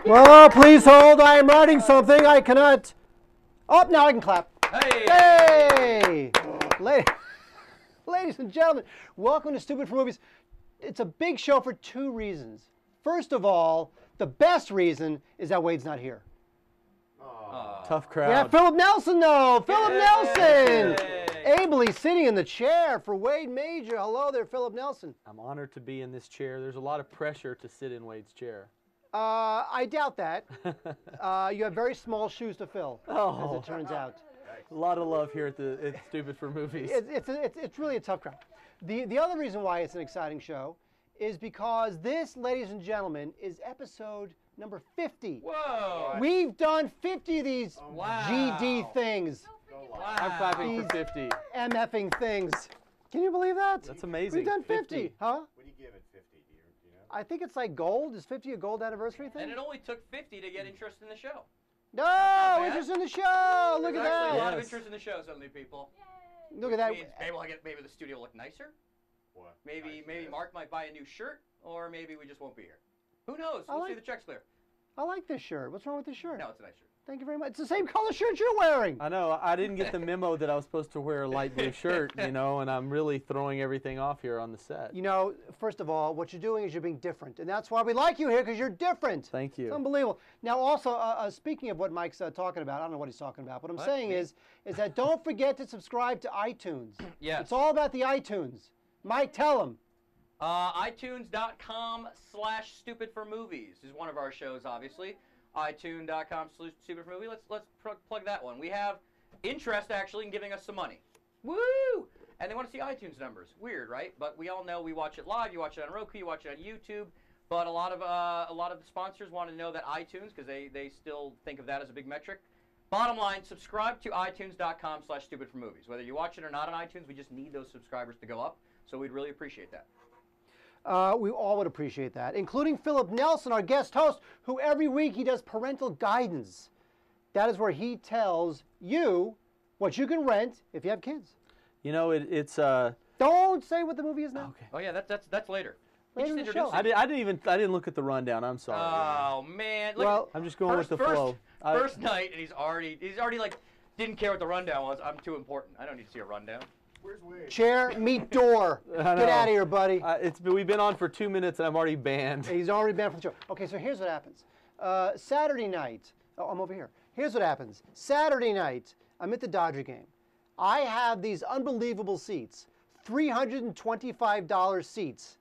Well, please hold. I am writing something. I cannot. Oh, now I can clap. Hey! Hey! Ladies and gentlemen, welcome to Stupid for Movies. It's a big show for two reasons. First of all, the best reason is that Wade's not here. Tough crowd. We have Philip Nelson, though. Philip Nelson! Yay. Ably sitting in the chair for Wade Major. Hello there, Philip Nelson. I'm honored to be in this chair. There's a lot of pressure to sit in Wade's chair. I doubt that. You have very small shoes to fill, as it turns out. A lot of love here at Stupid for Movies. It's really a tough crowd. The other reason why it's an exciting show is because this, ladies and gentlemen, is episode number 50. Whoa! We've done 50 of these Wow. GD things. Wow. I'm clapping for 50. MFing things. Can you believe that? That's amazing. We've done 50. Huh? What do you give it 50, do you know? I think it's like gold. Is 50 a gold anniversary thing? And it only took 50 to get interest in the show. No, bad. interest in the show. Look at There's actually that. a lot of Yes. interest in the show, suddenly, people. Look at that. Means maybe the studio will look nicer. What? Maybe Nice. Mark might buy a new shirt, or maybe we just won't be here. Who knows? I We'll like- see the checks clear. I like this shirt. What's wrong with this shirt? No, it's a nice shirt. Thank you very much. It's the same color shirt you're wearing. I know. I didn't get the memo that I was supposed to wear a light blue shirt, you know, and I'm really throwing everything off here on the set. You know, first of all, what you're doing is you're being different, and that's why we like you here, because you're different. Thank you. It's unbelievable. Now, also, speaking of what Mike's talking about, I don't know what he's talking about. What I'm saying is that don't forget to subscribe to iTunes. Yes. It's all about the iTunes. Mike, tell him. iTunes.com/stupidformovies is one of our shows, obviously. iTunes.com/stupidformovie. Let's plug that one. We have interest actually in giving us some money. Woo! And they want to see iTunes numbers. Weird, right? But we all know we watch it live. You watch it on Roku. You watch it on YouTube. But a lot of the sponsors want to know that iTunes, because they still think of that as a big metric. Bottom line, subscribe to iTunes.com/stupidformovies. Whether you watch it or not on iTunes, we just need those subscribers to go up. So we'd really appreciate that. We all would appreciate that, including Philip Nelson, our guest host, who every week he does parental guidance. That is where he tells you what you can rent if you have kids. You know, it's Don't say what the movie is now. okay. Oh yeah, that's later. We Later just in the show. introduced it. I didn't look at the rundown. I'm sorry. Oh man! Look, Well, I'm just going with the flow. First night, and he's already like didn't care what the rundown was. I'm too important. I don't need to see a rundown. Where's Wade? Chair, meet door. I Get know. out of here, buddy. We've been on for 2 minutes and I'm already banned. He's already banned from the show. Okay, so here's what happens. Saturday night. Oh, I'm over here. Here's what happens. Saturday night, I'm at the Dodger game. I have these unbelievable seats, $325 seats,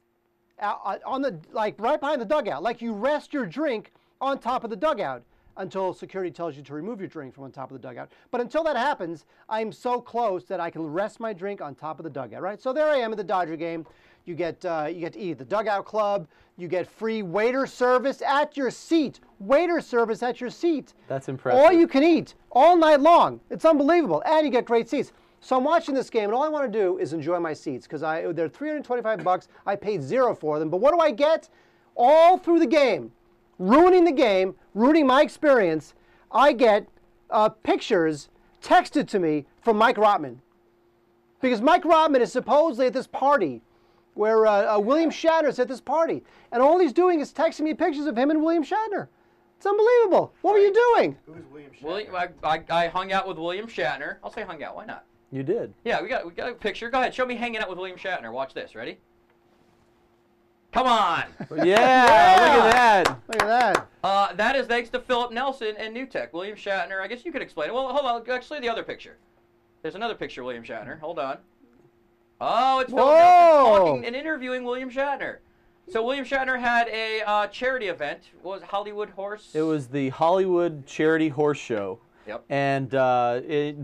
on the right behind the dugout. Like you rest your drink on top of the dugout until security tells you to remove your drink from on top of the dugout. But until that happens, I'm so close that I can rest my drink on top of the dugout, right? So there I am at the Dodger game. You get to eat at the Dugout Club. You get free waiter service at your seat. Waiter service at your seat. That's impressive. All you can eat all night long. It's unbelievable. And you get great seats. So I'm watching this game, and all I want to do is enjoy my seats, because they're $325. I paid $0 for them. But what do I get? All through the game, ruining my experience, I get pictures texted to me from Mike Rotman. Because Mike Rotman is supposedly at this party where William Shatner's at this party. And all he's doing is texting me pictures of him and William Shatner. It's unbelievable. What were you doing? Who's William Shatner? I hung out with William Shatner. I'll say hung out. Why not? You did. Yeah, we got a picture. Go ahead, show me hanging out with William Shatner. Watch this. Ready? Come on. Yeah, look at that. Look at that. That is thanks to Philip Nelson and New Tech. William Shatner. I guess you could explain it. Well, hold on. Actually, the other picture. There's another picture of William Shatner. Hold on. Oh, it's Philip Nelson talking and interviewing William Shatner. So William Shatner had a charity event. What was it, Hollywood Horse? It was the Hollywood Charity Horse Show. Yep. And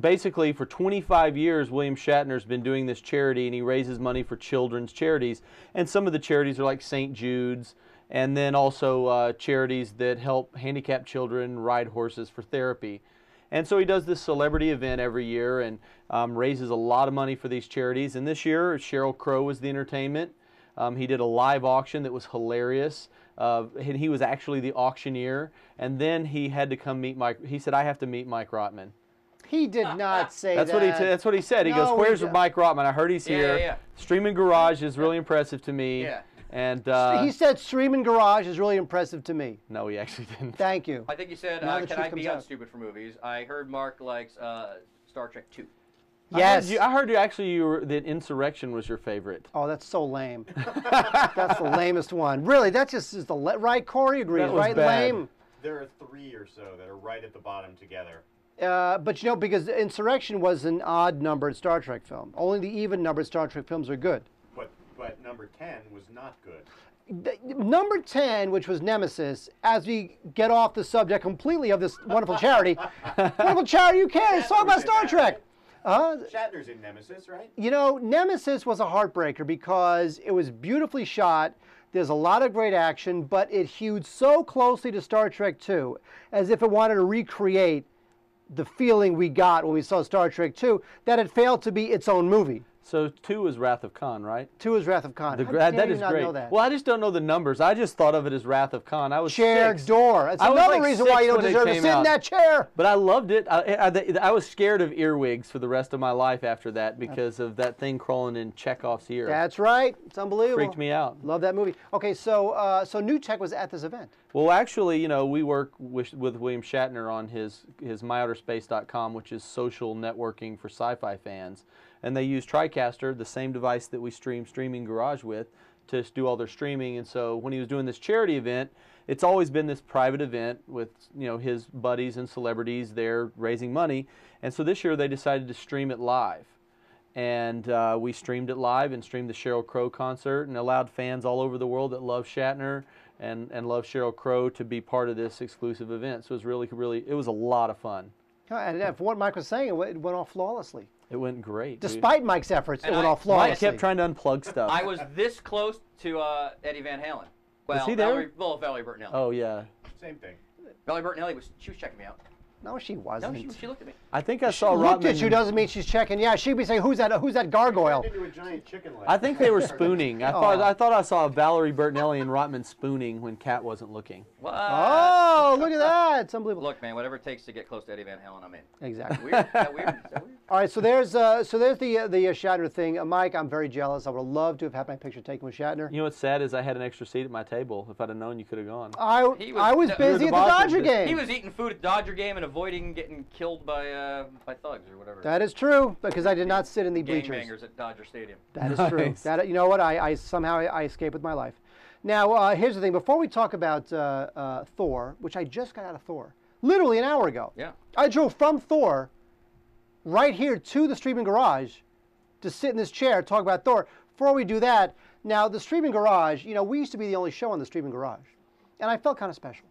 basically for 25 years, William Shatner's been doing this charity, and he raises money for children's charities. And some of the charities are like St. Jude's, and then also charities that help handicapped children ride horses for therapy. And so he does this celebrity event every year and raises a lot of money for these charities. And this year, Sheryl Crow was the entertainment. He did a live auction that was hilarious. And he was actually the auctioneer. And then he had to come meet Mike. He said, I have to meet Mike Rotman. He did not say That's that. That's what he said. He No, goes, where's he- Mike Rotman? I heard he's here. Yeah. Streaming Garage is really impressive to me. Yeah. And He said streaming garage is really impressive to me. no, he actually didn't. Thank you. I think you said, Now the can truth I be comes on out. stupid for movies? I heard Mark likes Star Trek 2. Yes. I heard you actually that Insurrection was your favorite. Oh, that's so lame. That's the lamest one. Really, that just is the right. Corey agrees, That was right? bad. Lame. There are 3 or so that are right at the bottom together. But you know, because Insurrection was an odd-numbered Star Trek film. Only the even-numbered Star Trek films are good. But number 10 was not good. Number 10, which was Nemesis, as we get off the subject completely of this wonderful charity, wonderful charity, you can't. Let's talk about Star Trek. Shatner's in Nemesis, right? You know, Nemesis was a heartbreaker because it was beautifully shot. There's a lot of great action, but it hewed so closely to Star Trek II, as if it wanted to recreate the feeling we got when we saw Star Trek II, that it failed to be its own movie. So 2 is Wrath of Khan, right? 2 is Wrath of Khan. That is not great. know that? Well, I just don't know the numbers. I just thought of it as Wrath of Khan. I was Chair 6. door. It's I was another like reason 6 why you don't when it deserve to came sit in out. that chair. But I loved it. I was scared of earwigs for the rest of my life after that because of that thing crawling in Chekhov's ear. That's right. It's unbelievable. Freaked me out. Love that movie. Okay, so New Tech was at this event. Well, actually, you know, we work with William Shatner on his myouterspace.com, which is social networking for sci-fi fans. And they use TriCaster, the same device that we Streaming Garage with, to do all their streaming. And so when he was doing this charity event, it's always been this private event with, you know, his buddies and celebrities there raising money. And so this year they decided to stream it live. And we streamed it live and streamed the Sheryl Crow concert and allowed fans all over the world that love Shatner and love Sheryl Crow to be part of this exclusive event. So it was really, it was a lot of fun. And for what Mike was saying, it went off flawlessly. It went great. Despite Mike's efforts, it And went I- off flawlessly. Mike kept trying to unplug stuff. I was this close to Eddie Van Halen. Well, he there? Valerie Bertinelli. Oh, yeah. Same thing. Valerie Bertinelli she was checking me out. No, she No, wasn't. she looked at me. I think I saw Looked at Rotman. you doesn't mean she's checking. Yeah, she'd be saying, "Who's that gargoyle?" Turned into a giant chicken leg. I think they were spooning. I thought I saw Valerie Bertinelli and Rotman spooning when Kat wasn't looking. What? Oh, look at that! It's unbelievable. Look, man, whatever it takes to get close to Eddie Van Halen, I'm in. Exactly. Weird? Is that weird? Is that weird? All right, so there's the Shatner thing. Mike, I'm very jealous. I would love to have had my picture taken with Shatner. You know what's sad is I had an extra seat at my table. If I'd have known, you could have gone. I was busy You were at the the boss of Dodger this. game. He was eating food at the Dodger game and avoiding getting killed by thugs or whatever. That is true because I did not sit in the bleachers. Gangbangers at Dodger Stadium. That is true. Nice. That, you know what? I somehow escaped with my life. Now, here's the thing. Before we talk about Thor, which I just got out of Thor, literally an hour ago. Yeah. I drove from Thor right here to the Streaming Garage to sit in this chair, talk about Thor. Before we do that, now the Streaming Garage, you know, we used to be the only show on the Streaming Garage, and I felt kind of special.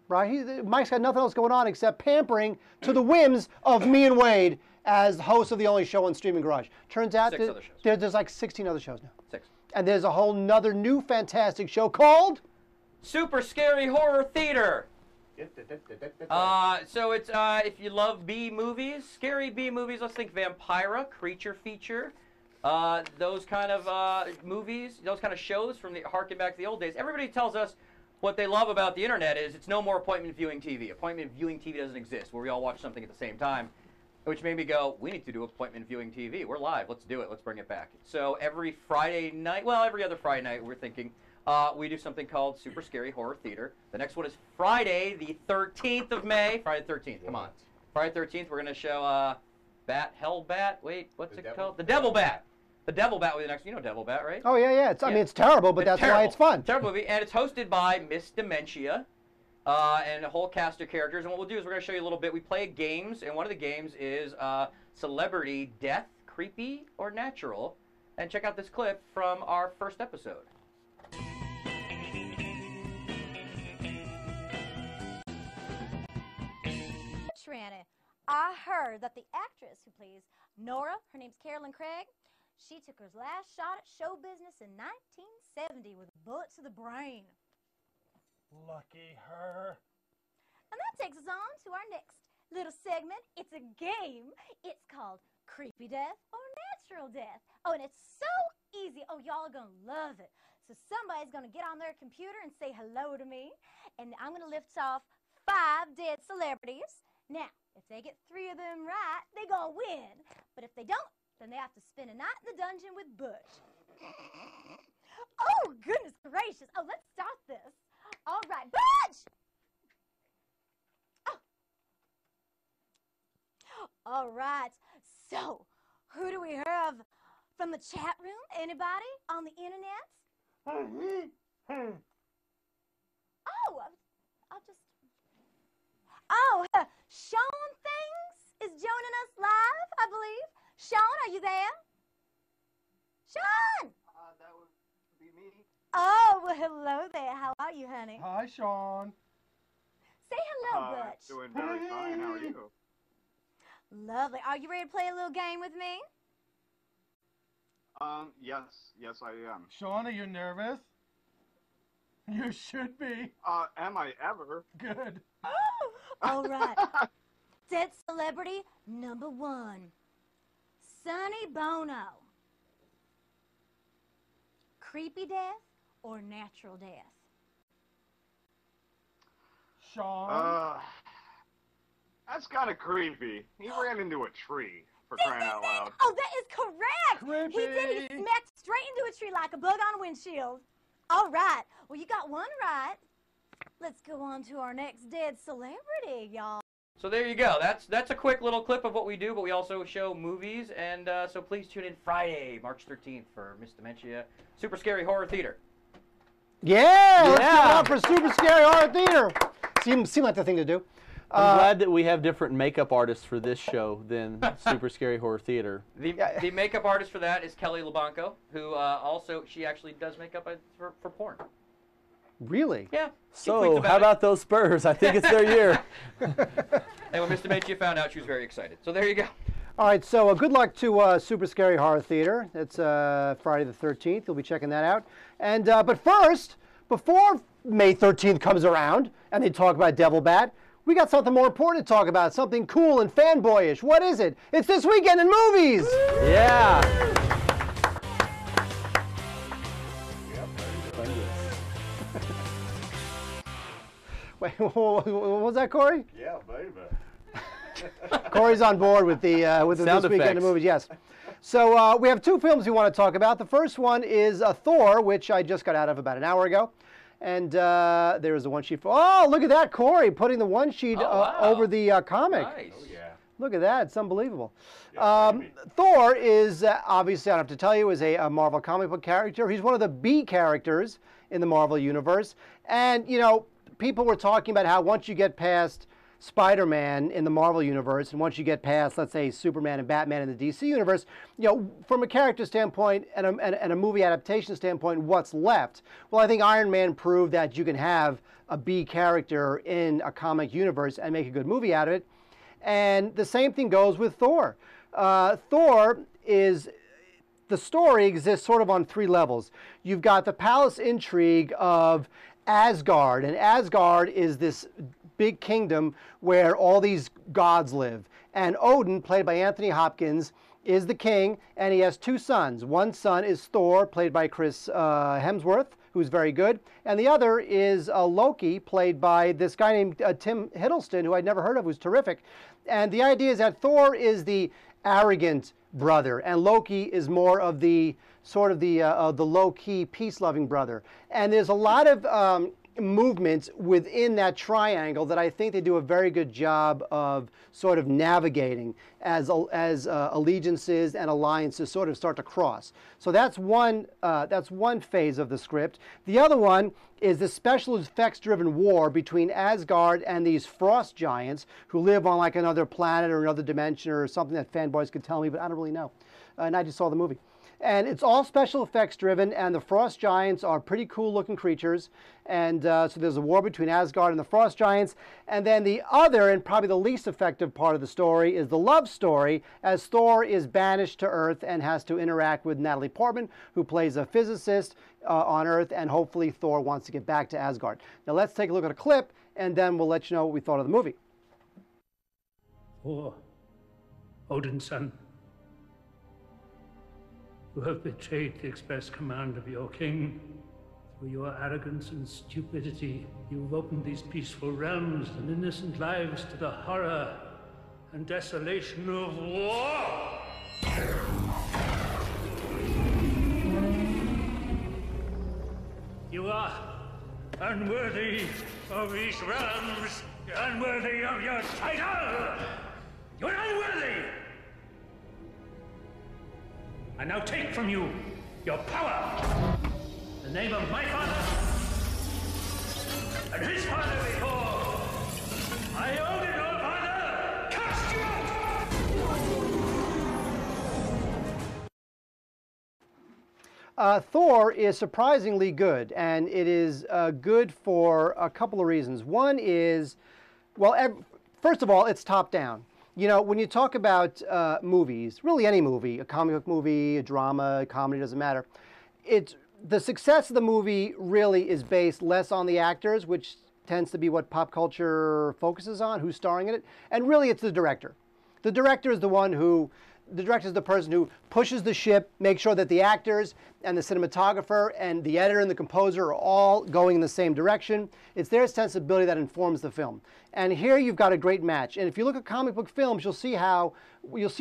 Right? Mike's got nothing else going on except pampering to the whims of me and Wade as hosts of the only show on Streaming Garage. Turns out Six other shows. there's like 16 other shows now. 6. And there's a whole nother new fantastic show called Super Scary Horror Theater. So it's if you love B movies, scary B movies, let's think Vampira, Creature Feature, those kind of movies, those kind of shows from the harken back to the old days. Everybody tells us what they love about the internet is it's no more appointment viewing TV. Appointment viewing TV doesn't exist where we all watch something at the same time, which made me go, we need to do appointment viewing TV. We're live. Let's do it. Let's bring it back. So every Friday night, well, every other Friday night, we're thinking we do something called Super Scary Horror Theater. The next one is Friday, the 13th of May. Friday the 13th. Come on. Friday the 13th, we're going to show Hellbat. Wait, what's it called? The Devil Bat. The Devil Bat will be the next. You know Devil Bat, right? Oh, yeah. I mean, it's terrible, but that's why it's fun. Terrible movie, and it's hosted by Miss Dementia and a whole cast of characters. And what we'll do is we're going to show you a little bit. We play games, and one of the games is Celebrity Death, Creepy or Natural. And check out this clip from our first episode. Tranny, I heard that the actress who plays Nora, her name's Carolyn Craig, she took her last shot at show business in 1970 with a bullet to the brain. Lucky her. And that takes us on to our next little segment. It's a game. It's called Creepy Death or Natural Death. Oh, and it's so easy. Oh, y'all are going to love it. So somebody's going to get on their computer and say hello to me, and I'm going to lift off 5 dead celebrities. Now, if they get 3 of them right, they're going to win. But if they don't, then they have to spend a night in the dungeon with Butch. Oh, goodness gracious. Oh, let's start this. All right, Budge! Oh. All right, so who do we have from the chat room? Anybody on the internet? Oh, I'll just... Oh, Sean Things is joining us live, I believe. Sean, are you there? Sean! That would be me. Oh, well, hello there. How are you, honey? Hi, Sean. Say hello, Butch. Doing very fine. How are you? Lovely. Are you ready to play a little game with me? Yes, I am. Sean, are you nervous? You should be. Am I ever? Good. All right. Dead celebrity number 1. Sonny Bono. Creepy death or natural death? Sean. That's kind of creepy. He ran into a tree, for crying out loud. Oh, that is correct. He did. He Creepy. smacked straight into a tree like a bug on a windshield. All right. Well, you got one right. Let's go on to our next dead celebrity, y'all. So there you go. That's a quick little clip of what we do, but we also show movies, and so please tune in Friday, March 13th for Miss Dementia Super Scary Horror Theater. Yeah, let's give it up for Super Scary Horror Theater. Seemed like the thing to do. I'm glad that we have different makeup artists for this show than Super Scary Horror Theater. The makeup artist for that is Kelly LeBlanco, who also, she actually does makeup for porn. Really? Yeah. So, how about those Spurs? I think it's their year. And when Miss Dementia found out, she was very excited. So there you go. All right, so good luck to Super Scary Horror Theater. It's Friday the 13th. You'll be checking that out. And but first, before May 13th comes around and they talk about Devil Bat, we got something more important to talk about, something cool and fanboyish. What is it? It's This Weekend in Movies! Yeah. Wait, what was that, Corey? Yeah, baby. Corey's on board with the Sound This Weekend in effects. Movies, yes. So we have 2 films we want to talk about. The first one is Thor, which I just got out of about an hour ago. And there's the one sheet for, oh, look at that, Corey, putting the one sheet wow. over the comic. Nice. Oh, yeah. Look at that, it's unbelievable. Yeah, maybe. Thor is, obviously, I don't have to tell you, is a Marvel comic book character. He's one of the B characters in the Marvel Universe. And, you know, people were talking about how once you get past Spider-Man in the Marvel Universe, and once you get past, let's say, Superman and Batman in the DC Universe, you know, from a character standpoint and a movie adaptation standpoint, what's left? Well, I think Iron Man proved that you can have a B character in a comic universe and make a good movie out of it. And the same thing goes with Thor. Thor is, the story exists sort of on 3 levels. You've got the palace intrigue of Asgard, and Asgard is this big kingdom where all these gods live. And Odin, played by Anthony Hopkins, is the king, and he has 2 sons. One son is Thor, played by Chris Hemsworth, who's very good, and the other is Loki, played by this guy named Tim Hiddleston, who I'd never heard of, who's terrific. And the idea is that Thor is the arrogant brother, and Loki is more of the sort of the low-key, peace-loving brother. And there's a lot of movements within that triangle that I think they do a very good job of sort of navigating as allegiances and alliances sort of start to cross. So that's one phase of the script. The other one is the special effects driven war between Asgard and these frost giants who live on like another planet or another dimension or something that fanboys could tell me, but I don't really know. And I just saw the movie. And it's all special effects driven, and the frost giants are pretty cool looking creatures. And so there's a war between Asgard and the frost giants. And then the other, and probably the least effective part of the story, is the love story, as Thor is banished to Earth and has to interact with Natalie Portman, who plays a physicist on Earth, and hopefully Thor wants to get back to Asgard. Now let's take a look at a clip, and then we'll let you know what we thought of the movie. Thor, Odin's son, you have betrayed the express command of your king. Through your arrogance and stupidity, you've opened these peaceful realms and innocent lives to the horror and desolation of war. You are unworthy of these realms, unworthy of your title. You're unworthy. I now take from you your power. In the name of my father and his father before, I own it, Lord Father. Cast you out. Thor is surprisingly good, and it is good for a couple of reasons. One is, well, first of all, it's top down. You know, when you talk about movies, really any movie, a comic book movie, a drama, a comedy, doesn't matter. The success of the movie really is based less on the actors, which tends to be what pop culture focuses on, who's starring in it, and really it's the director. The director is the person who pushes the ship, makes sure that the actors and the cinematographer and the editor and the composer are all going in the same direction. It's their sensibility that informs the film. And here you've got a great match. And if you look at comic book films, you'll see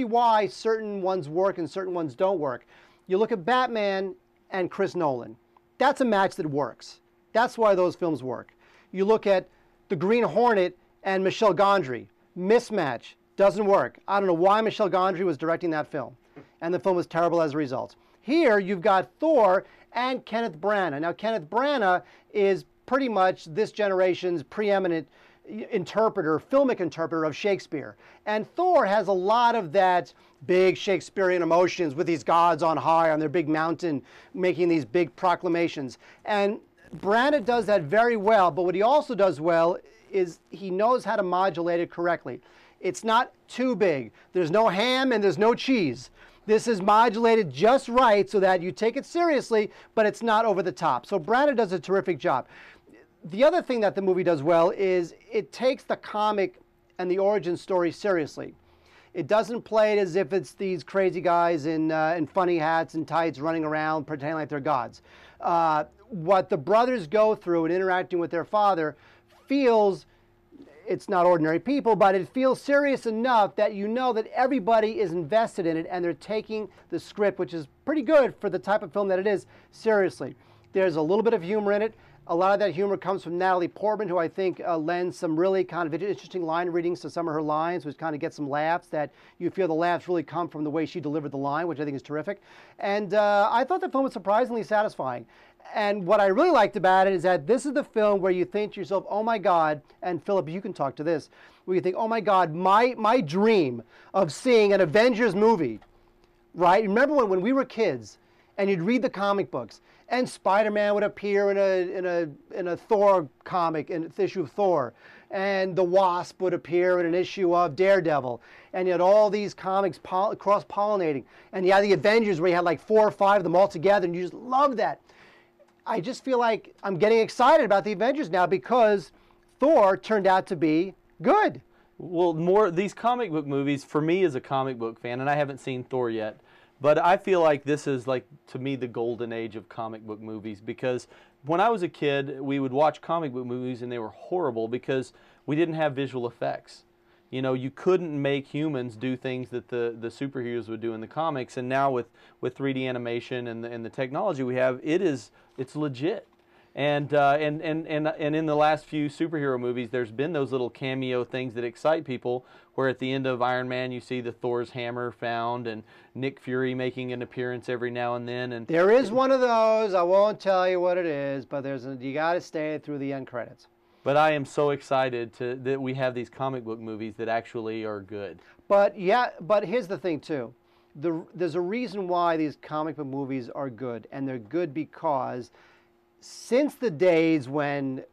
why certain ones work and certain ones don't work. You look at Batman and Chris Nolan. That's a match that works. That's why those films work. You look at the Green Hornet and Michel Gondry. Mismatch. Doesn't work. I don't know why Michel Gondry was directing that film. And the film was terrible as a result. Here you've got Thor and Kenneth Branagh. Now Kenneth Branagh is pretty much this generation's preeminent interpreter, filmic interpreter of Shakespeare. And Thor has a lot of that big Shakespearean emotions with these gods on high on their big mountain making these big proclamations. And Branagh does that very well, but what he also does well is he knows how to modulate it correctly. It's not too big. There's no ham and there's no cheese. This is modulated just right so that you take it seriously, but it's not over the top. So Branagh does a terrific job. The other thing that the movie does well is it takes the comic and the origin story seriously. It doesn't play it as if it's these crazy guys in funny hats and tights running around pretending like they're gods. What the brothers go through in interacting with their father feels, it's not ordinary people, but it feels serious enough that you know that everybody is invested in it and they're taking the script, which is pretty good for the type of film that it is, seriously. There's a little bit of humor in it. A lot of that humor comes from Natalie Portman, who I think lends some really kind of interesting line readings to some of her lines, which kind of gets some laughs that you feel the laughs really come from the way she delivered the line, which I think is terrific. And I thought the film was surprisingly satisfying. And what I really liked about it is that this is the film where you think to yourself, oh my God, and Philip, you can talk to this, where you think, oh my God, my dream of seeing an Avengers movie, right? Remember when we were kids and you'd read the comic books and Spider-Man would appear in a Thor comic, in an issue of Thor, and the Wasp would appear in an issue of Daredevil, and you had all these comics cross-pollinating, and you had the Avengers where you had like 4 or 5 of them all together, and you just loved that. I just feel like I'm getting excited about the Avengers now because Thor turned out to be good. Well, these comic book movies, for me as a comic book fan, and I haven't seen Thor yet, but I feel like this is, like, to me, the golden age of comic book movies, because when I was a kid, we would watch comic book movies and they were horrible because we didn't have visual effects. You know, you couldn't make humans do things that the superheroes would do in the comics, and now with 3D animation and the technology we have, it's legit. And in the last few superhero movies, there's been those little cameo things that excite people, where at the end of Iron Man you see the Thor's hammer found and Nick Fury making an appearance every now and then. And there is one of those. I won't tell you what it is, but you got to stay through the end credits. But I am so excited that we have these comic book movies that actually are good. But yeah, but here's the thing too. There's a reason why these comic book movies are good, and they're good because since the days when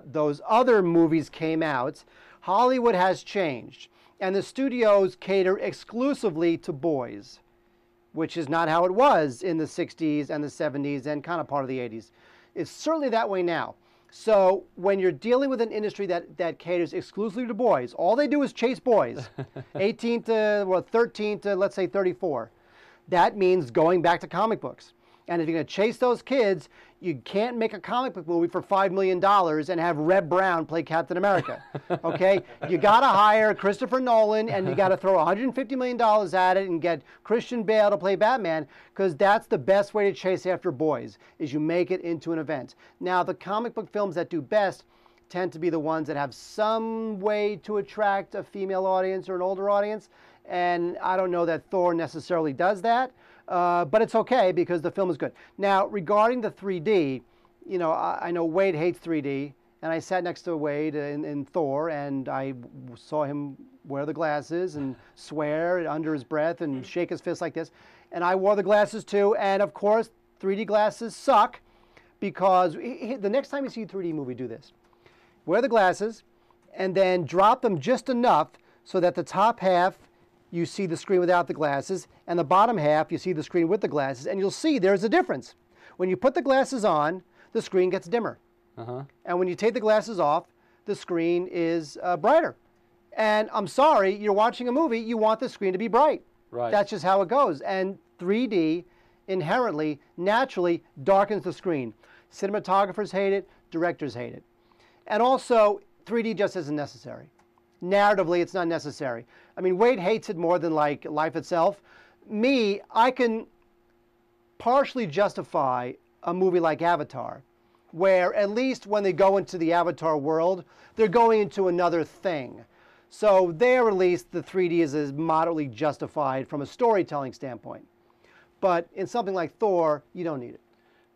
those other movies came out, Hollywood has changed, and the studios cater exclusively to boys, which is not how it was in the 60s and the 70s and kind of part of the 80s. It's certainly that way now. So when you're dealing with an industry that caters exclusively to boys, all they do is chase boys, 18 to, well, 13 to, let's say, 34. That means going back to comic books. And if you're going to chase those kids, you can't make a comic book movie for $5 million and have Reb Brown play Captain America. Okay? You got to hire Christopher Nolan, and you got to throw $150 million at it and get Christian Bale to play Batman, because that's the best way to chase after boys, is you make it into an event. Now, the comic book films that do best tend to be the ones that have some way to attract a female audience or an older audience. And I don't know that Thor necessarily does that, but it's okay because the film is good. Now, regarding the 3D, you know, I know Wade hates 3D, and I sat next to Wade in Thor, and I saw him wear the glasses and swear under his breath and shake his fist like this. And I wore the glasses too, and of course, 3D glasses suck, because the next time you see a 3D movie, do this. Wear the glasses, and then drop them just enough so that the top half you see the screen without the glasses, and the bottom half you see the screen with the glasses, and you'll see there's a difference. When you put the glasses on, the screen gets dimmer. And when you take the glasses off, the screen is brighter. And I'm sorry, you're watching a movie, you want the screen to be bright. Right. That's just how it goes. And 3D inherently, naturally darkens the screen. Cinematographers hate it, directors hate it. And also, 3D just isn't necessary. Narratively, it's not necessary. I mean, Wade hates it more than like life itself. Me, I can partially justify a movie like Avatar, where at least when they go into the Avatar world, they're going into another thing. So there, at least, the 3D is moderately justified from a storytelling standpoint. But in something like Thor, you don't need it.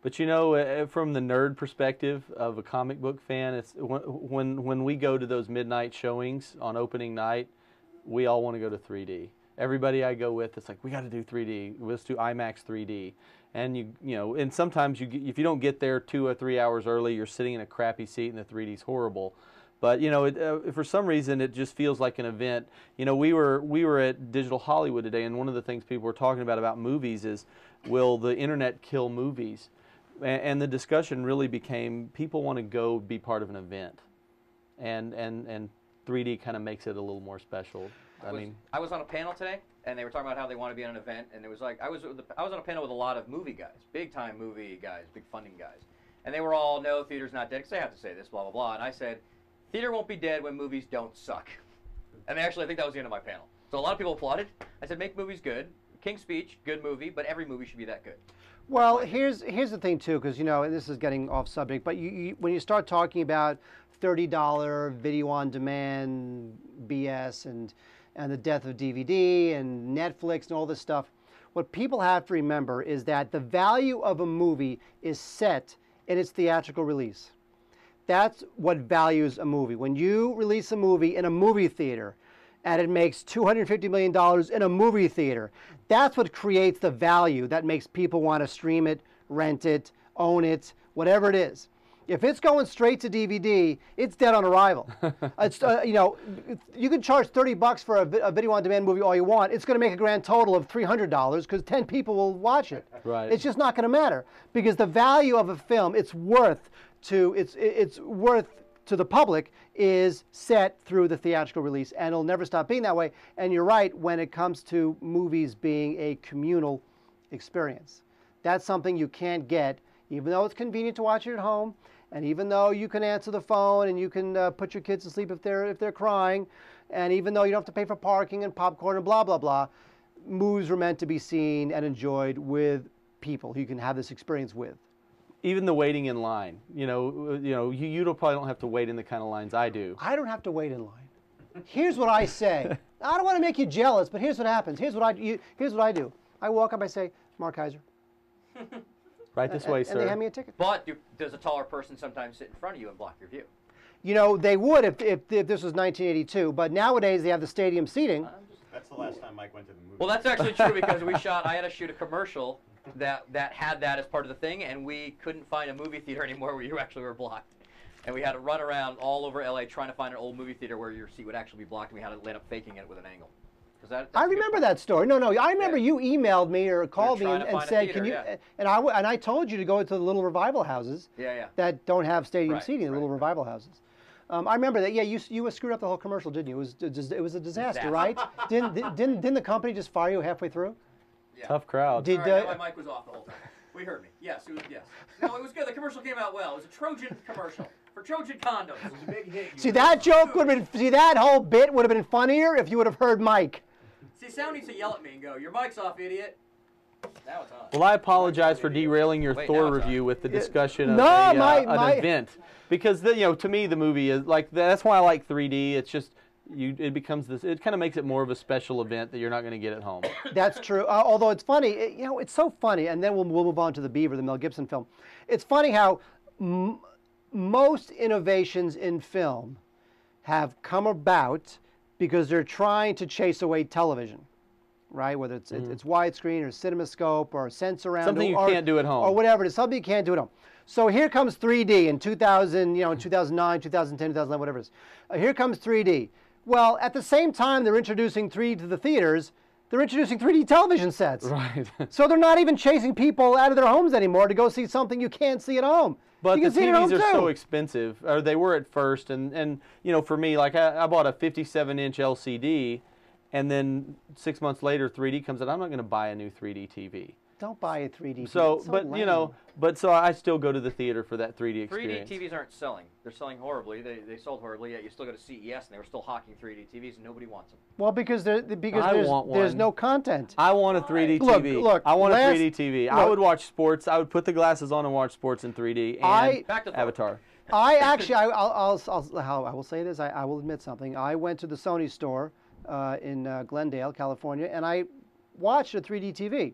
But you know, from the nerd perspective of a comic book fan, it's when we go to those midnight showings on opening night, we all want to go to 3D. Everybody I go with, it's like, we got to do 3D. Let's do IMAX 3D. And you know, and sometimes if you don't get there 2 or 3 hours early, you're sitting in a crappy seat and the 3D's horrible. But you know, for some reason, it just feels like an event. You know, we were at Digital Hollywood today, and one of the things people were talking about movies is, will the internet kill movies? And the discussion really became, people want to go be part of an event, and 3D kind of makes it a little more special. I was on a panel today, and they were talking about how they want to be on an event, and it was like I was on a panel with a lot of movie guys, big time movie guys, big funding guys, and they were all, no, theater's not dead, because they have to say this, blah blah blah, and I said, theater won't be dead when movies don't suck, and I think that was the end of my panel. So a lot of people applauded. I said, make movies good. King's Speech, good movie, but every movie should be that good. Well, here's the thing too, because you know, and this is getting off subject, but when you start talking about $30 video on demand BS and the death of DVD and Netflix and all this stuff, what people have to remember is that the value of a movie is set in its theatrical release. That's what values a movie. When you release a movie in a movie theater, and it makes $250 million in a movie theater, that's what creates the value that makes people want to stream it, rent it, own it, whatever it is. If it's going straight to DVD, it's dead on arrival. It's, you know, you can charge $30 for a video-on-demand movie all you want. It's going to make a grand total of $300 because 10 people will watch it. Right. It's just not going to matter, because the value of a film, it's worth to the public, is set through the theatrical release, and it'll never stop being that way. And you're right, when it comes to movies being a communal experience. That's something you can't get, even though it's convenient to watch it at home, and even though you can answer the phone and you can put your kids to sleep if they're crying, and even though you don't have to pay for parking and popcorn and blah, blah, blah, movies were meant to be seen and enjoyed with people who you can have this experience with. Even the waiting in line, you probably don't have to wait in the kind of lines I do. I don't have to wait in line. Here's what I say. I don't want to make you jealous, but here's what happens. Here's what I do. I walk up, I say, Mark Heiser. Right this way, sir. And they hand me a ticket. But does a taller person sometimes sit in front of you and block your view? You know, they would if this was 1982, but nowadays they have the stadium seating. That's the last time Mike went to the movie. Well, that's actually true, because I had to shoot a commercial that had that as part of the thing, and we couldn't find a movie theater anymore where you actually were blocked. And we had to run around all over LA trying to find an old movie theater where your seat would actually be blocked, and we had to end up faking it with an angle. I remember that story. No, I remember you emailed me or called me and said, "Can you?" Yeah. And I told you to go to the little revival houses that don't have stadium seating, the little revival houses. I remember that. Yeah, you screwed up the whole commercial, didn't you? It was a disaster, right? Didn't the company just fire you halfway through? Yeah. Tough crowd. My mic was off the whole time. We heard me. Yes, it was, yes. No, it was good. The commercial came out well. It was a Trojan commercial for Trojan condoms. It was a big hit. See, that joke would have been, see, that whole bit would have been funnier if you would have heard Mike. See, Sal needs to yell at me and go, "Your mic's off, idiot." Now it's on. Well, I apologize for derailing your Wait, Thor now it's review on. with the discussion of my an event, because to me the movie is like that's why I like 3D. It's just it becomes this. It kind of makes it more of a special event that you're not going to get at home. That's true. Although it's funny, it's so funny. And then we'll move on to the Beaver, the Mel Gibson film. It's funny how most innovations in film have come about because they're trying to chase away television, right? Whether it's widescreen or CinemaScope or Sensorround, Something you can't do at home, or whatever it is. Something you can't do at home. So here comes 3D in 2000, in 2009, 2010, 2011, whatever it is. Here comes 3D. Well, at the same time they're introducing 3D to the theaters, they're introducing 3D television sets. Right. So they're not even chasing people out of their homes anymore to go see something you can't see at home. But you the can see it at TVs home are too. so expensive, or they were at first, and for me, like I bought a 57-inch LCD, and then 6 months later 3D comes out. I'm not going to buy a new 3D TV. Don't buy a 3D TV. So, It's so but lame. so I still go to the theater for that 3D experience. 3D TVs aren't selling. They're selling horribly. They sold horribly, yet you still go to CES and they were still hawking 3D TVs and nobody wants them. Well, because there's one. no content. I want a 3D Look, TV. look, I want last- a 3D TV. look. I would watch sports. I would put the glasses on and watch sports in 3D and Back to Thor. Avatar. I actually, I will say this. I will admit something. I went to the Sony store in Glendale, California, and I watched a 3D TV.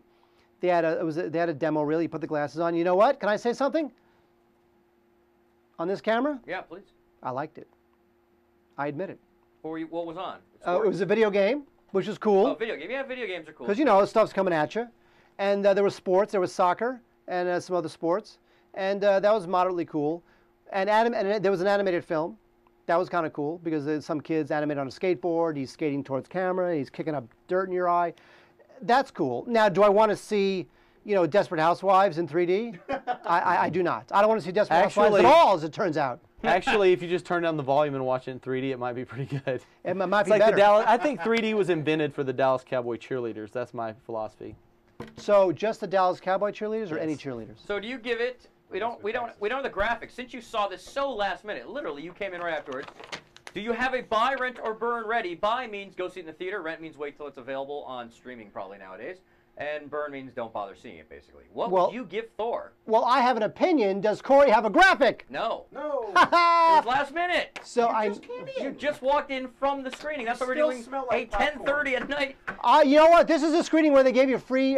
They had a demo reel. You put the glasses on. You know what? Can I say something? On this camera, Yeah, please. I liked it. I admit it. What was on? It was a video game, which is cool. Oh, video game. Yeah, video games are cool. Because stuff's coming at you, and there was sports. There was soccer and some other sports, and that was moderately cool. And there was an animated film. That was kind of cool because there's some kids animated on a skateboard. He's skating towards camera. He's kicking up dirt in your eye. That's cool. Now, do I want to see, Desperate Housewives in 3D? I do not. I don't want to see Desperate Housewives at all, as it turns out. Actually, if you just turn down the volume and watch it in 3D, it might be pretty good. It might It's be like better. I think 3D was invented for the Dallas Cowboy cheerleaders. That's my philosophy. So just the Dallas Cowboy cheerleaders or any cheerleaders? So do you give it? We don't have the graphics. Since you saw this so last minute, literally, you came in right afterwards. Do you have a buy, rent, or burn ready? Buy means go see it in the theater. Rent means wait till it's available on streaming probably nowadays. And burn means don't bother seeing it, basically. What would you give Thor? Well, I have an opinion. Does Corey have a graphic? No. No. It was last minute. So You just walked in from the screening. That's what we're still doing smell like at 10:30 at night. you know what? This is a screening where they gave you free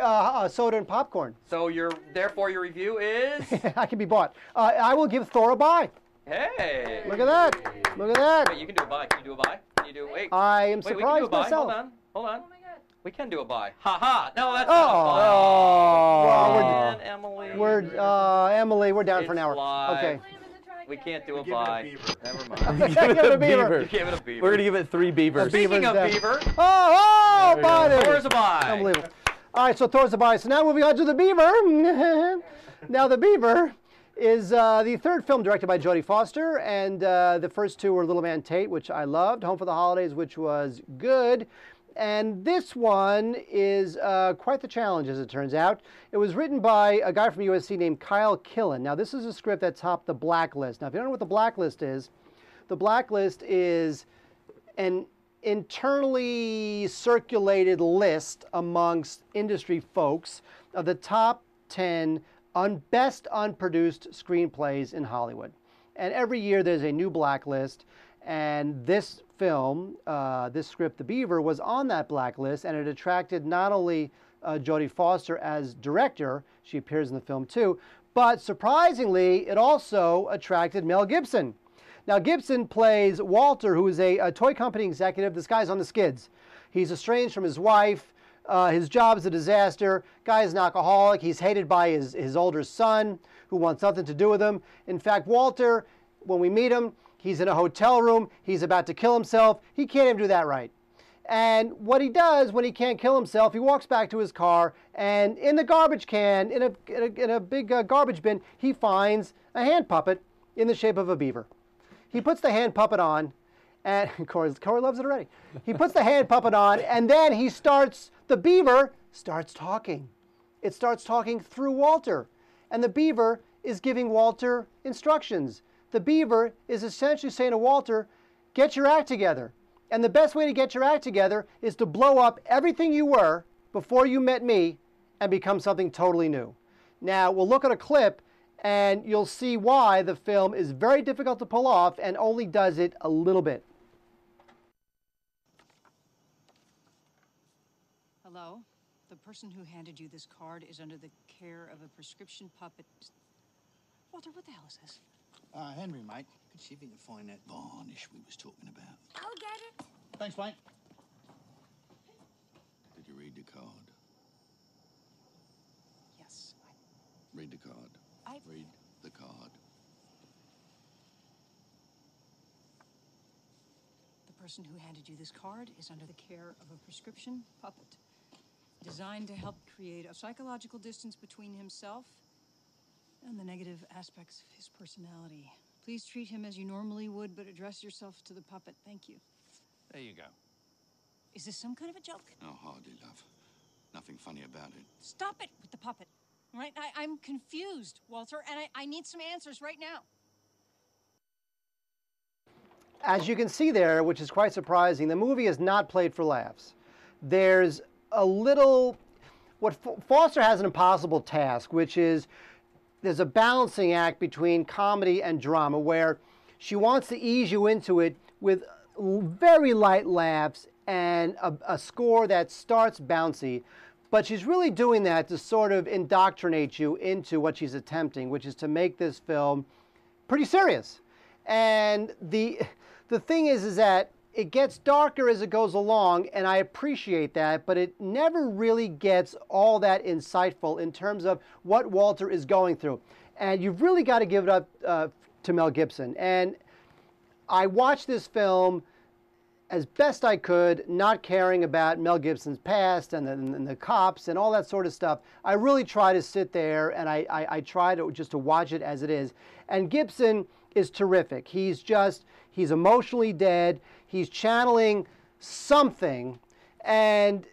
soda and popcorn. So therefore your review is? I can be bought. I will give Thor a buy. Hey. Look at that. Look at that. Wait, you can do a buy. Can you do a buy? Can you do? Wait. I am Wait, we can do surprised a buy. myself. Hold on. We can do a buy. Ha ha. No, that's Oh. not a buy. Well, Emily. Emily, we're down for an It's hour. live. Okay. We can't do a give it a buy. Beaver. Never mind. Give it Give it a a Beaver. beaver. You gave it a Beaver. We're going to give it 3 beavers. Speaking of Beaver's Beaver, Oh, buddy. Thor's a buy. Unbelievable. All right, so Thor's a buy. So now moving on to the Beaver. Now the Beaver is the third film directed by Jodie Foster, and the first two were Little Man Tate, which I loved, Home for the Holidays, which was good, and this one is quite the challenge, as it turns out. It was written by a guy from USC named Kyle Killen. Now, this is a script that topped the Blacklist. Now, if you don't know what the Blacklist is an internally circulated list amongst industry folks of the top 10 best unproduced screenplays in Hollywood. And every year there's a new blacklist, and this film, this script, The Beaver, was on that blacklist, and it attracted not only Jodie Foster as director, she appears in the film too, but surprisingly, it also attracted Mel Gibson. Now, Gibson plays Walter, who is a toy company executive. This guy's on the skids. He's estranged from his wife. His job's a disaster. Guy's an alcoholic. He's hated by his older son, who wants nothing to do with him. In fact, Walter, when we meet him, he's in a hotel room. He's about to kill himself. He can't even do that right. And what he does when he can't kill himself, he walks back to his car, and in the garbage can, in a big garbage bin, he finds a hand puppet in the shape of a beaver. He puts the hand puppet on, and Corey loves it already. He puts the hand puppet on, and then the beaver starts talking. It starts talking through Walter. and the Beaver is giving Walter instructions. The Beaver is essentially saying to Walter, get your act together. And the best way to get your act together is to blow up everything you were before you met me and become something totally new. Now, we'll look at a clip and you'll see why the film is very difficult to pull off and only does it a little bit. Hello? The person who handed you this card is under the care of a prescription puppet. Walter, what the hell is this? Henry, mate. Could see if you can find that varnish we was talking about. I'll get it. Thanks, mate. Did you read the card? Yes, Read the card. Read the card. The person who handed you this card is under the care of a prescription puppet designed to help create a psychological distance between himself and the negative aspects of his personality. Please treat him as you normally would, but address yourself to the puppet. Thank you. There you go. Is this some kind of a joke? Oh, hardly, love. Nothing funny about it. Stop it with the puppet. All right? I'm confused, Walter, and I need some answers right now. As you can see there, which is quite surprising, the movie is not played for laughs. There's a little, Foster has an impossible task, which is there's a balancing act between comedy and drama where she wants to ease you into it with very light laughs and a score that starts bouncy, but she's really doing that to sort of indoctrinate you into what she's attempting, which is to make this film pretty serious. And the thing is that it gets darker as it goes along, and I appreciate that, but it never really gets all that insightful in terms of what Walter is going through. And you've really got to give it up to Mel Gibson. And I watched this film as best I could, not caring about Mel Gibson's past and the cops and all that sort of stuff. I really try to sit there and I try to just to watch it as it is. And Gibson is terrific. He's emotionally dead. He's channeling something, and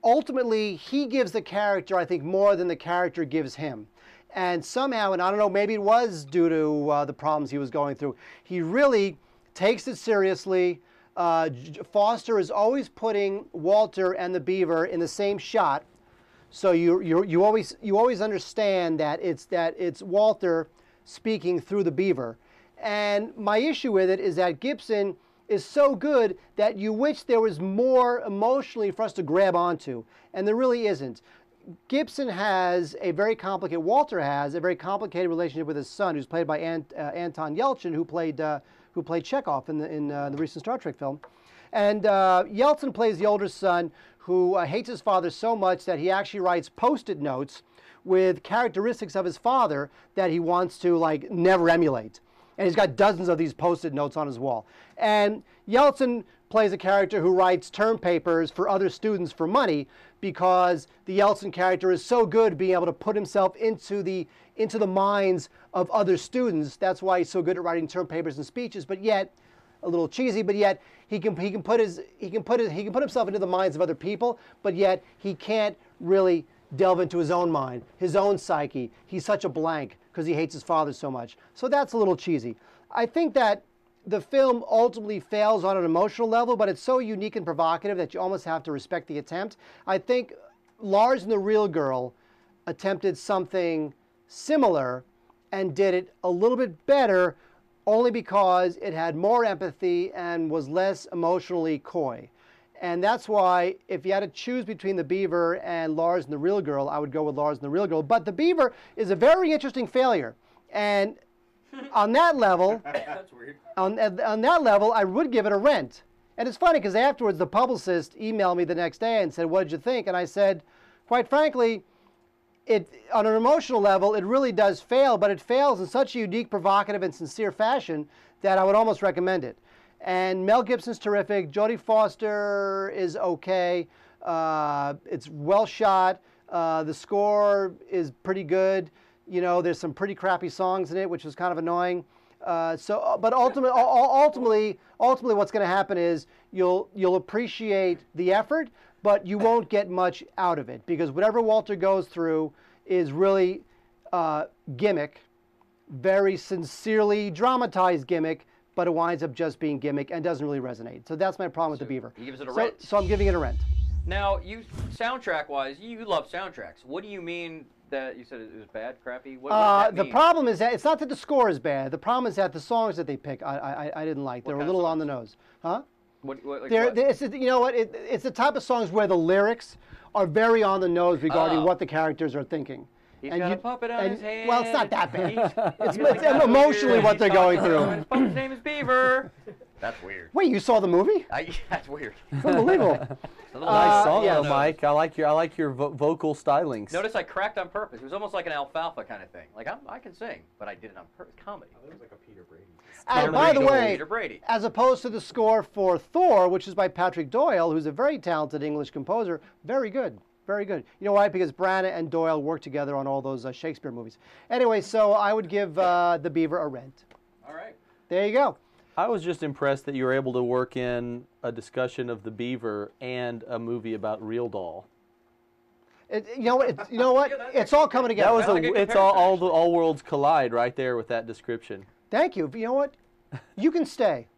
ultimately he gives the character, I think, more than the character gives him. And somehow, and I don't know, maybe it was due to the problems he was going through, he really takes it seriously. Foster is always putting Walter and the Beaver in the same shot, so you always understand that it's Walter speaking through the Beaver. And my issue with it is that Gibson is so good that you wish there was more emotionally for us to grab onto, and there really isn't. Gibson has a very complicated, Walter has a very complicated relationship with his son, who's played by Anton Yelchin, who played Chekhov in the recent Star Trek film. And Yelchin plays the older son who hates his father so much that he actually writes Post-it notes with characteristics of his father that he wants to like never emulate. And he's got dozens of these Post-it notes on his wall. And Yelchin plays a character who writes term papers for other students for money because the Yelchin character is so good being able to put himself into the minds of other students. That's why he's so good at writing term papers and speeches, but yet, a little cheesy, but yet he can put himself into the minds of other people, but yet he can't really delve into his own mind, his own psyche. He's such a blank because he hates his father so much. So that's a little cheesy. I think that the film ultimately fails on an emotional level, but it's so unique and provocative that you almost have to respect the attempt. I think Lars and the Real Girl attempted something similar and did it a little bit better only because it had more empathy and was less emotionally coy. And that's why if you had to choose between the Beaver and Lars and the Real Girl, I would go with Lars and the Real Girl. But the Beaver is a very interesting failure. And on that level, That's weird. on that level, I would give it a rent. And it's funny because afterwards the publicist emailed me the next day and said, what did you think? And I said, quite frankly, on an emotional level, it really does fail, but it fails in such a unique, provocative, and sincere fashion that I would almost recommend it. And Mel Gibson's terrific. Jodie Foster is okay. It's well shot. The score is pretty good. You know, there's some pretty crappy songs in it, which was kind of annoying. But ultimately, what's going to happen is you'll appreciate the effort, but you won't get much out of it because whatever Walter goes through is really gimmick, very sincerely dramatized gimmick, but it winds up just being gimmick and doesn't really resonate. So that's my problem with the Beaver. He gives it a rent. So I'm giving it a rent. Now, you soundtrack-wise, you love soundtracks. What do you mean that you said it was bad, crappy? What does that mean? The problem is that it's not that the score is bad. The problem is that the songs that they pick, I didn't like. They were a little on the nose. Huh? Like what? You know what? It's the type of songs where the lyrics are very on the nose regarding what the characters are thinking. He's got a puppet on his hand. Well, it's not that bad. It's like emotionally what they're going through. His puppet's name is Beaver. That's weird. Wait, you saw the movie? That's weird. It's unbelievable. Nice song, though, Mike. I like your vocal stylings. Notice I cracked on purpose. It was almost like an alfalfa kind of thing. Like I can sing, but I did it on purpose. Comedy. It was like a Peter Brady. And by the way, Peter Brady. as opposed to the score for Thor, which is by Patrick Doyle, who's a very talented English composer, very good. Very good. You know why? Because Branagh and Doyle worked together on all those Shakespeare movies. Anyway, so I would give The Beaver a rent. All right. There you go. I was just impressed that you were able to work in a discussion of The Beaver and a movie about Real Doll. You know what? It's all coming together. That was it's all worlds collide right there with that description. Thank you. You know what? You can stay.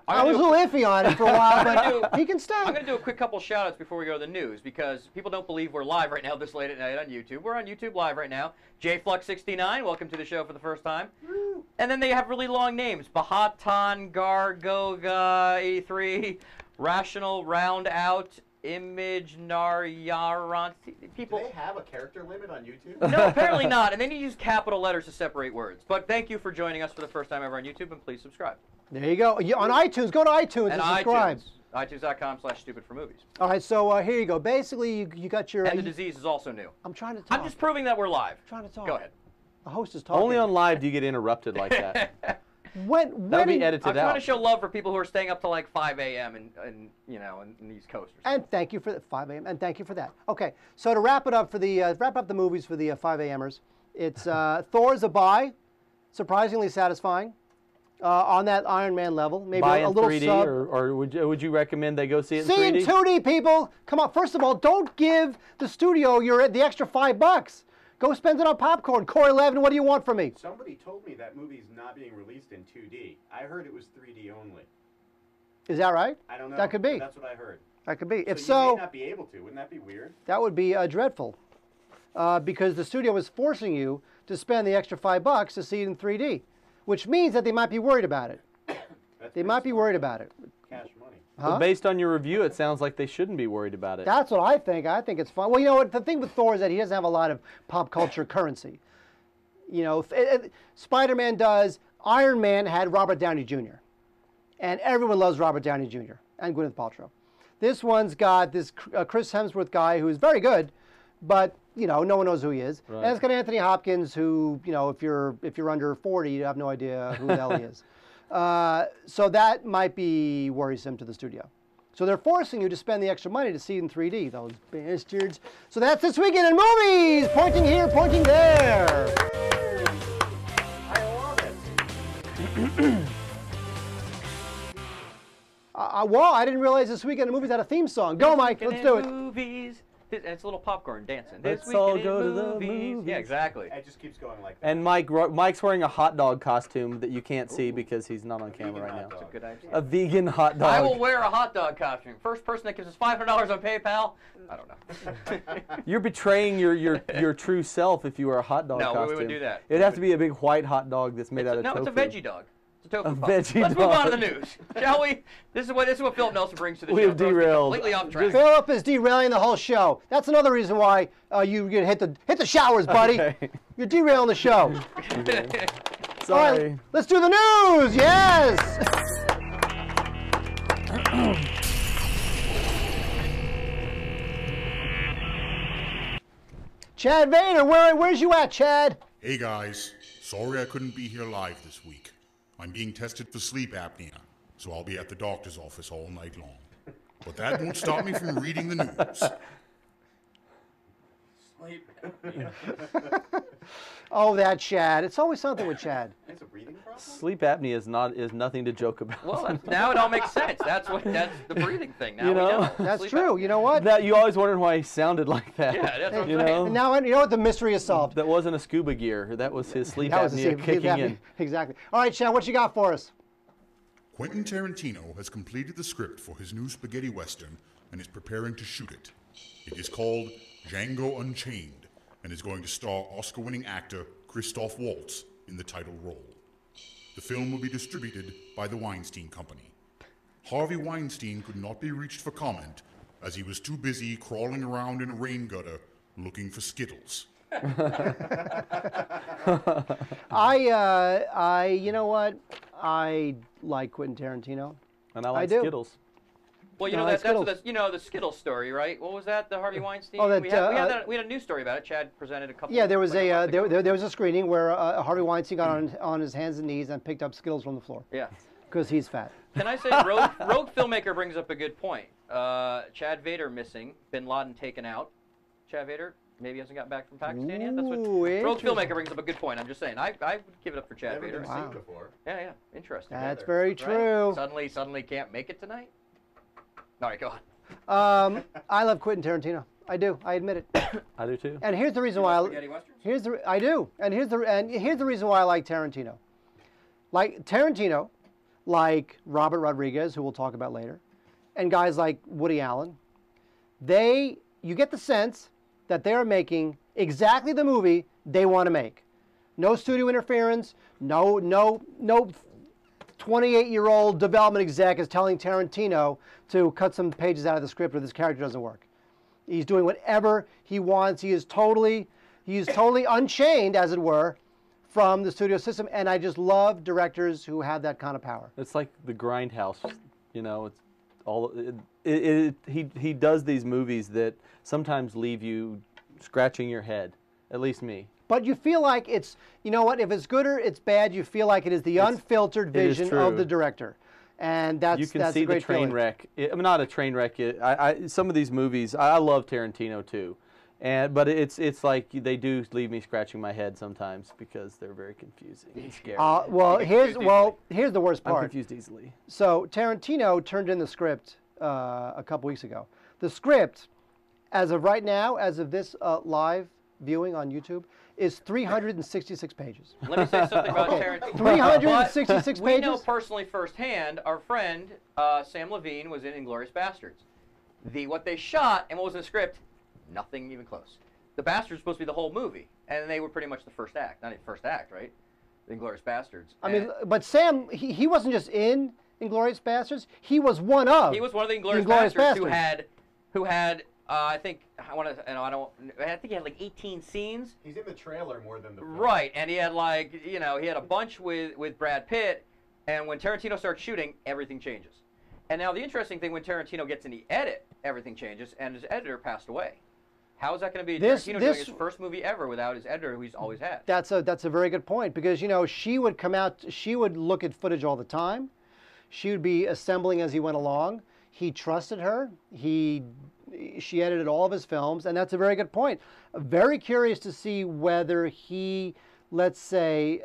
I was a little iffy on it for a while, but he can stay. I'm going to do a quick couple shout-outs before we go to the news, because people don't believe we're live right now this late at night on YouTube. We're on YouTube live right now. JFlux69, welcome to the show for the first time. And then they have really long names. Bahatan Gargoga 83, Rational Round Out, Image Naryaran. People. Do they have a character limit on YouTube? No, apparently not. And then you use capital letters to separate words. But thank you for joining us for the first time ever on YouTube, and please subscribe. There you go. On iTunes, go to iTunes and subscribe. iTunes.com/stupidformovies. All right, so here you go. Basically, you got your... And the disease is also new. I'm trying to talk. I'm just proving that we're live. I'm trying to talk. Go ahead. The host is talking. Only on live do you get interrupted like that. That'll be edited I'm out. trying to show love for people who are staying up till like 5 a.m. in the East Coast. And thank you for 5 a.m. And thank you for that. Okay, so to wrap it up for the wrap up the movies for the 5 a.m.ers, it's Thor's a buy, surprisingly satisfying. On that Iron Man level, maybe buy a in little 3D, sub. or would you recommend they go see it in See 3D? in 2D, people. Come on. First of all, don't give the studio the extra $5. Go spend it on popcorn. Corey Levin, what do you want from me? Somebody told me that movie's not being released in 2D. I heard it was 3D only. Is that right? I don't know. That could be. That's what I heard. That could be. If you so, may not be able to. Wouldn't that be weird? that would be dreadful, because the studio is forcing you to spend the extra $5 to see it in 3D, which means that they might be worried about it. They might be worried about it. Cash money. Huh? But based on your review, it sounds like they shouldn't be worried about it. That's what I think. I think it's fun. Well, you know what? The thing with Thor is that he doesn't have a lot of pop culture currency. You know, Spider-Man does. Iron Man had Robert Downey Jr. And everyone loves Robert Downey Jr. and Gwyneth Paltrow. This one's got this Chris Hemsworth guy who's very good, but you know, no one knows who he is. Right. And it's got Anthony Hopkins, who, you know, if you're under 40, you have no idea who the hell he is. So that might be worrisome to the studio. So they're forcing you to spend the extra money to see it in 3D, those bastards. So that's this weekend in movies. Pointing here, pointing there. I love it. Well, I didn't realize this weekend in movies had a theme song. Go, Mike. Let's do it. Movies. And it's a little popcorn dancing. Let's This all weekend go to in the movies. movies. Yeah, exactly. It just keeps going like that. And Mike's wearing a hot dog costume that you can't see because he's not on camera right now. That's a good idea. A vegan hot dog. I will wear a hot dog costume. First person that gives us $500 on PayPal. I don't know. You're betraying your true self if you wear a hot dog costume. No, we wouldn't do that. It'd have to be a big white hot dog that's made out of tofu. No, it's a veggie dog. It's a tofu A puff. veggie Let's move on to dog. the news, shall we? This is what Philip Nelson brings to the We show. have derailed. Completely off track. Philip is derailing the whole show. That's another reason why you hit the showers, buddy. Okay. You're derailing the show. All Sorry. right, let's do the news. Yes. Chad Vader, where's you at, Chad? Hey guys, sorry I couldn't be here live this week. I'm being tested for sleep apnea, so I'll be at the doctor's office all night long. But that won't stop me from reading the news. Sleep. Oh, that Chad. It's always something with Chad. It's a breathing problem? Sleep apnea is nothing to joke about. Well, now it all makes sense. That's the breathing thing. Now we know. That's Sleep true. apnea. You know what? That you always wondered why he sounded like that. Yeah, that's what I'm you saying. know? And now you know what? The mystery is solved. That wasn't a scuba gear. That was his sleep That was the apnea same- kicking that- in. Exactly. All right, Chad, what you got for us? Quentin Tarantino has completed the script for his new spaghetti western and is preparing to shoot it. It is called Django Unchained and is going to star Oscar-winning actor Christoph Waltz in the title role. The film will be distributed by the Weinstein Company. Harvey Weinstein could not be reached for comment as he was too busy crawling around in a rain gutter looking for Skittles. You know what? I like Quentin Tarantino. And I like do. Skittles. Well, you No, know that's that's Skittles. the Skittles story, right? What was that? The Harvey Weinstein. Oh, that, we had a news story about it. Chad presented a couple. Yeah, there was like a month ago. there was a screening where Harvey Weinstein got on his hands and knees and picked up Skittles from the floor Yeah. because he's fat. Can I say rogue filmmaker brings up a good point. Chad Vader missing, Bin Laden taken out. Chad Vader maybe hasn't gotten back from Pakistan yet. That's what Ooh, rogue interesting. filmmaker brings up a good point. I'm just saying. I would give it up for Chad Never Vader. been Wow. seen before. Yeah, interesting. That's Vader. very Right? true. Suddenly can't make it tonight. All right, go on. I love Quentin Tarantino. I do. I admit it. I do too. And here's the reason why. Spaghetti westerns? I do. And here's the reason why I like Tarantino. Like Tarantino, like Robert Rodriguez, who we'll talk about later, and guys like Woody Allen, you get the sense that they are making exactly the movie they want to make. No studio interference, no 28-year-old development exec is telling Tarantino to cut some pages out of the script or this character doesn't work. He's doing whatever he wants. He is totally unchained, as it were, from the studio system. And I just love directors who have that kind of power. It's like the Grindhouse, you know. It's all he does these movies that sometimes leave you scratching your head. At least me. But you feel like it's, you know what, if it's good or it's bad, you feel like it is the unfiltered vision of true. the director. And that's You can that's see a great the train feeling. wreck. I'm not a train wreck. Some of these movies, I love Tarantino too, but it's like they do leave me scratching my head sometimes because they're very confusing and scary. Here's the worst I'm part. confused easily. So Tarantino turned in the script a couple weeks ago. The script, as of right now, as of this live viewing on YouTube, is 366 pages. Let me say something about Tarantino. 366 We know pages? personally firsthand, our friend Sam Levine was in Inglourious Bastards. What they shot and what was in the script, nothing even close. The Bastards were supposed to be the whole movie, and they were pretty much the first act. Not even first act, right? The Inglourious Bastards. I mean, but Sam, he wasn't just in Inglourious Bastards. He was one of. He was one of the Inglourious Bastards who had I think he had like 18 scenes. He's in the trailer more than the film. Right, and he had he had a bunch with Brad Pitt, and when Tarantino starts shooting, everything changes. And now the interesting thing, when Tarantino gets in the edit, everything changes, and his editor passed away. How is that going to be Tarantino doing his first movie ever without his editor, who he's always had? That's a very good point, because she would come out, she would look at footage all the time. She would be assembling as he went along. He trusted her. She edited all of his films, and that's a very good point. Very curious to see whether he, let's say,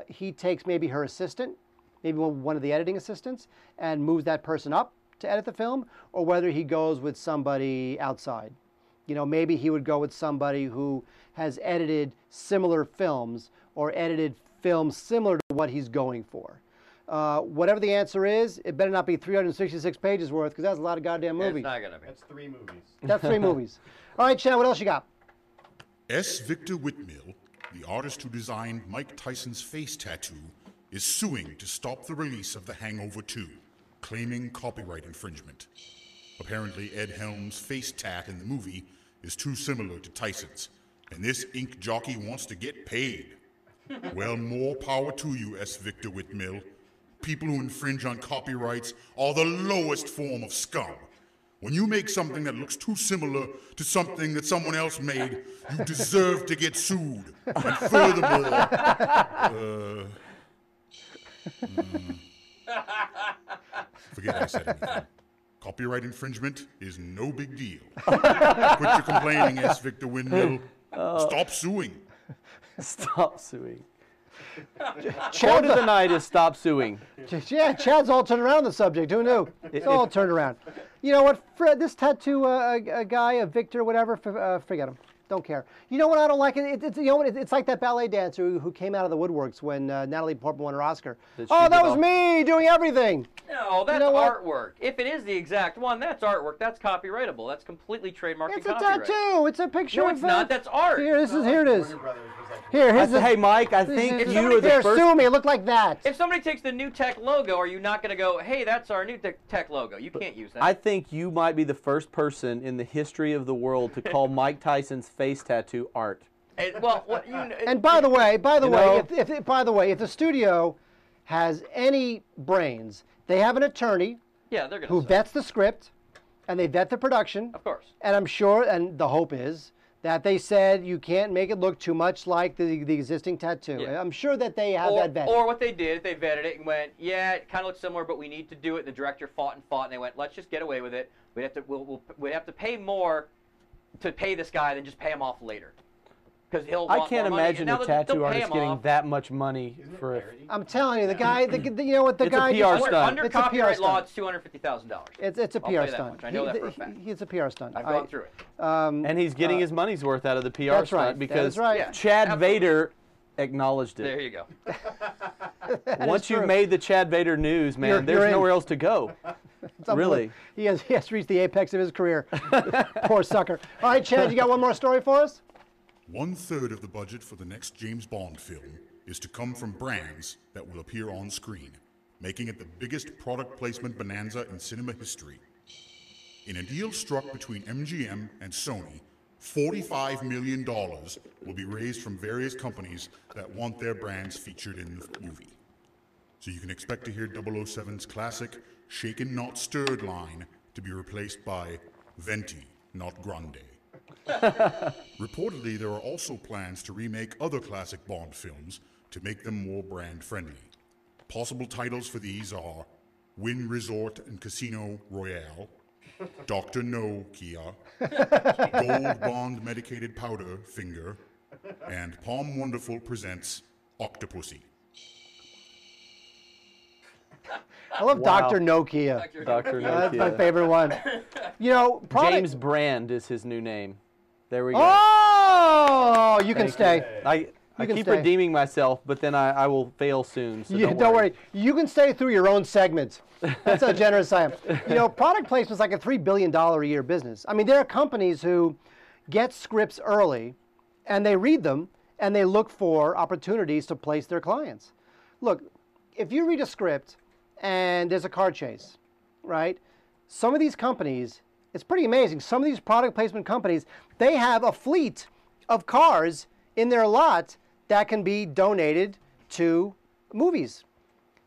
he takes maybe her assistant, maybe one of the editing assistants, and moves that person up to edit the film, or whether he goes with somebody outside. Maybe he would go with somebody who has edited similar films or edited films similar to what he's going for. Whatever the answer is, it better not be 366 pages worth, because that's a lot of goddamn movies. It's not going to be. That's 3 movies. That's 3 movies. All right, Chad, what else you got? S. Victor Whitmill, the artist who designed Mike Tyson's face tattoo, is suing to stop the release of The Hangover 2, claiming copyright infringement. Apparently, Ed Helms' face tat in the movie is too similar to Tyson's, and this ink jockey wants to get paid. Well, more power to you, S. Victor Whitmill. People who infringe on copyrights are the lowest form of scum. When you make something that looks too similar to something that someone else made, you deserve to get sued. And furthermore, forget I said anything. Copyright infringement is no big deal. Quit your complaining, S. Victor Windmill. Stop suing. Stop suing. Chad's, Quote of the night is stop suing. yeah, Chad's all turned around the subject. Who knew? It's all turned around. You know what, Fred? This tattoo guy, Victor, whatever, forget him. Don't care. You know what I don't like? It's you know what? It's like that ballet dancer who came out of the woodworks when Natalie Portman won her Oscar. Oh, that was me doing everything. No, that's artwork. If it is the exact one, that's artwork. That's copyrightable. That's completely trademarked It's and a copyrighted. tattoo. It's a picture. No, it's not. That's art. Here, here it is. Here's the, hey, Mike, I think you are the first. Sue me. It looked like that. If somebody takes the new tech logo, are you not going to go, hey, that's our new tech logo? You can't use that. I think you might be the first person in the history of the world to call Mike Tyson's face tattoo art. And by the way, if the studio has any brains, they have an attorney who vets the script, and they vet the production. Of course. And I'm sure, and the hope is, that they said you can't make it look too much like the existing tattoo. Yeah. I'm sure that they have that vetted. Or what they did, they vetted it and went, yeah, it kind of looks similar, but we need to do it. The director fought, and they went, let's just get away with it. We'd have to pay more to pay this guy than just pay him off later. Because he'll want I can't more money. imagine Now a tattoo artist getting off. that much money for it. I'm telling you, the guy, you know what the It's a guy PR just, stunt. Under It's a PR copyright law, stunt. it's $250,000. It's a PR I'll tell you that stunt. much. I know that for a fact. It's a PR stunt. I've gone through it. And he's getting his money's worth out of the PR That's stunt right. because That's right. Chad Absolutely. Vader acknowledged it. There you go. Once you've made the Chad Vader news, man, You're there's in. nowhere else to go. Really. He has reached the apex of his career. Poor sucker. All right, Chad, you got one more story for us? 1/3 of the budget for the next James Bond film is to come from brands that will appear on screen, making it the biggest product placement bonanza in cinema history. In a deal struck between MGM and Sony, $45 million will be raised from various companies that want their brands featured in the movie. So you can expect to hear 007's classic shaken not stirred line to be replaced by Venti, not Grande. Reportedly, there are also plans to remake other classic Bond films to make them more brand friendly. Possible titles for these are Wynn Resort and Casino Royale, Dr. No Kia, Gold Bond Medicated Powder Finger, and Palm Wonderful presents Octopussy. I love Dr. Nokia. Dr. Nokia. That's my favorite one. You know, James Brand is his new name. There we go. Oh, you can stay. I can keep stay. redeeming myself, but then I will fail soon. So Don't worry. You can stay through your own segment. That's how generous I am. You know, product placement is like a $3 billion a year business. I mean, there are companies who get scripts early, and they read them, and they look for opportunities to place their clients. Look, if you read a script and there's a car chase, right? Some of these companies, it's pretty amazing. Some of these product placement companies, they have a fleet of cars in their lot that can be donated to movies.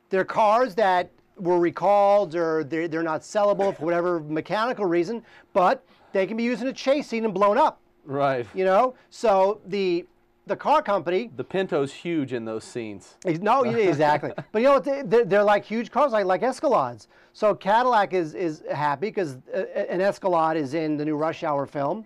They're cars that were recalled or they're not sellable for whatever mechanical reason, but they can be used in a chase scene and blown up. Right. You know? So the car company... The Pinto's huge in those scenes. No, exactly. But you know what? They're like huge cars, like Escalades. So Cadillac is happy because an Escalade is in the new Rush Hour film.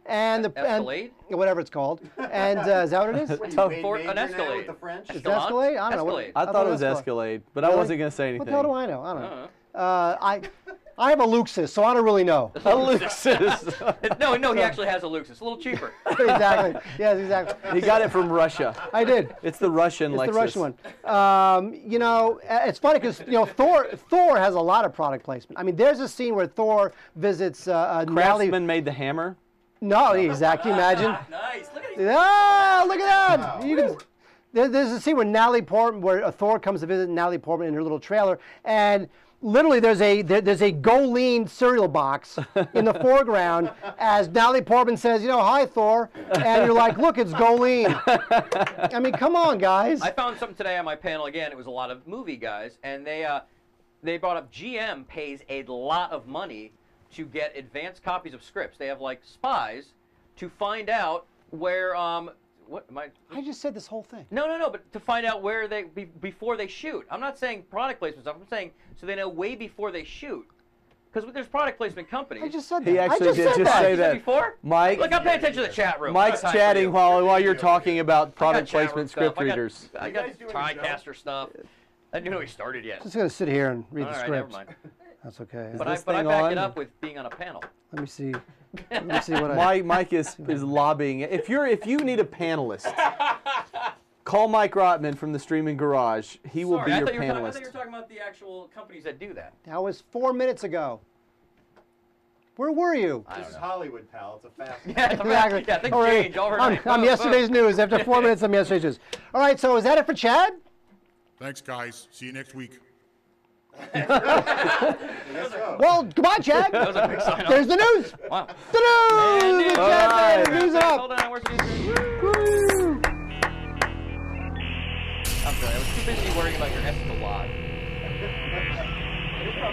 And Escalade? And whatever it's called. And is that what it is? An Escalade. Is it Escalade? I don't know. Escalade. I thought it was Escalade, but I wasn't going to say anything. What the hell do I know? I don't know. I have a Luxus, so I don't really know. A Luxus. No, he actually has a Luxus. A little cheaper. Exactly. Yes, exactly. He got it from Russia. I did. It's the Russian Lexus. It's the Russian one. You know, it's funny because, you know, Thor has a lot of product placement. I mean, there's a scene where Thor visits Craftsman made the hammer. No, exactly. Can you imagine? Nice. Look at Look at that. You can, there's a scene where Natalie Portman, where Thor comes to visit Natalie Portman in her little trailer, and literally there's a Goleen cereal box in the foreground as Natalie Portman says, you know, hi Thor, and you're like, look, it's Goleen. I mean, come on, guys. I found something today on my panel again. It was a lot of movie guys, and they brought up GM pays a lot of money to get advanced copies of scripts. They have like spies to find out where what am I? I just said this whole thing. No, but to find out where before they shoot. I'm not saying product placement stuff. I'm saying so they know way before they shoot Because there's product placement companies. I just said that. He actually I did just said just that. say You said that. before? Mike, Look, I'm paying attention to the chat room. Mike's I got time for chatting you. while you're talking about I got product chat room placement stuff. script readers. I got TriCaster stuff. I didn't know he started yet. Just gonna sit here and read All the right, script. never mind. That's okay. But this I thing back on? it up with being on a panel. Let me see. Let me see what I. Mike is lobbying. If you need a panelist, call Mike Rotman from the Streaming Garage. He will be your I thought you were panelist. talking about the actual companies that do that. That was 4 minutes ago. Where were you? This is Hollywood, pal. It's a fast. Exactly. Yeah, things All right. change overnight. I'm Boom, yesterday's boom. news. After 4 minutes, I'm yesterday's news. All right, so is that it for Chad? Thanks, guys. See you next week. Well, goodbye, Chad. That was a big sign-off. There's the news. Wow. The news. And Chad, right. man, news it up. Hold on, where's the news? Woo. I'm sorry, I was too busy worrying about your Escalade.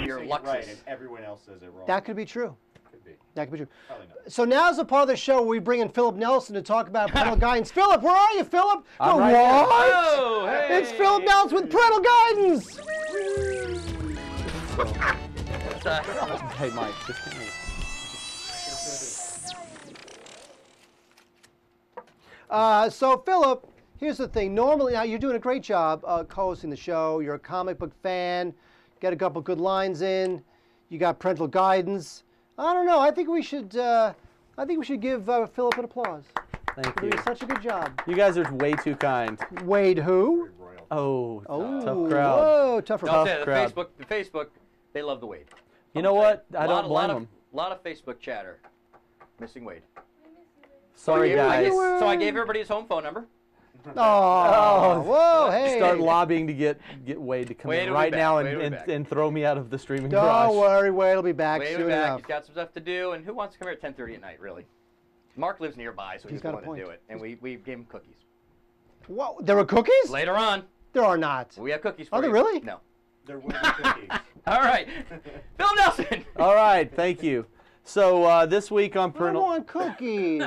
Your Saying it Luxus. right, and everyone else says it wrong. That could be true. Could be. That could be true. Probably not. So now's the part of the show where we bring in Philip Nelson to talk about parental guidance. Philip, where are you, Philip? I'm No, right here. what? Oh, hey. It's Philip Nelson with parental guidance. What the hell? Hey, Mike. Just give me. So Philip, here's the thing. Normally, now you're doing a great job co-hosting the show. You're a comic book fan. Get a couple good lines in. You got parental guidance. I don't know. I think we should give Philip an applause. Thank You're you. doing such a good job. You guys are way too kind. Wade, who? Oh, Oh, tough crowd. Whoa, tough Don't crowd. say it. crowd. The Facebook, they love the Wade. You know what? I don't lot blame them. A lot of Facebook chatter. Missing Wade. Sorry, guys. So I gave everybody his home phone number. Oh, whoa, hey. Start lobbying to get Wade to come Wade in will be right back. now Wade will be back. and throw me out of the streaming Don't garage. worry, Wade will be back Wade will soon be back. enough. He's got some stuff to do, and who wants to come here at 10:30 at night, really? Mark lives nearby, so He's he's got a willing to point. do it. And we gave him cookies. What? There are cookies? Later on, There are not. we have cookies for Are you. there really? No. There will be cookies. All right. Phil Nelson. All right, thank you. So this week on I parental. want cookies.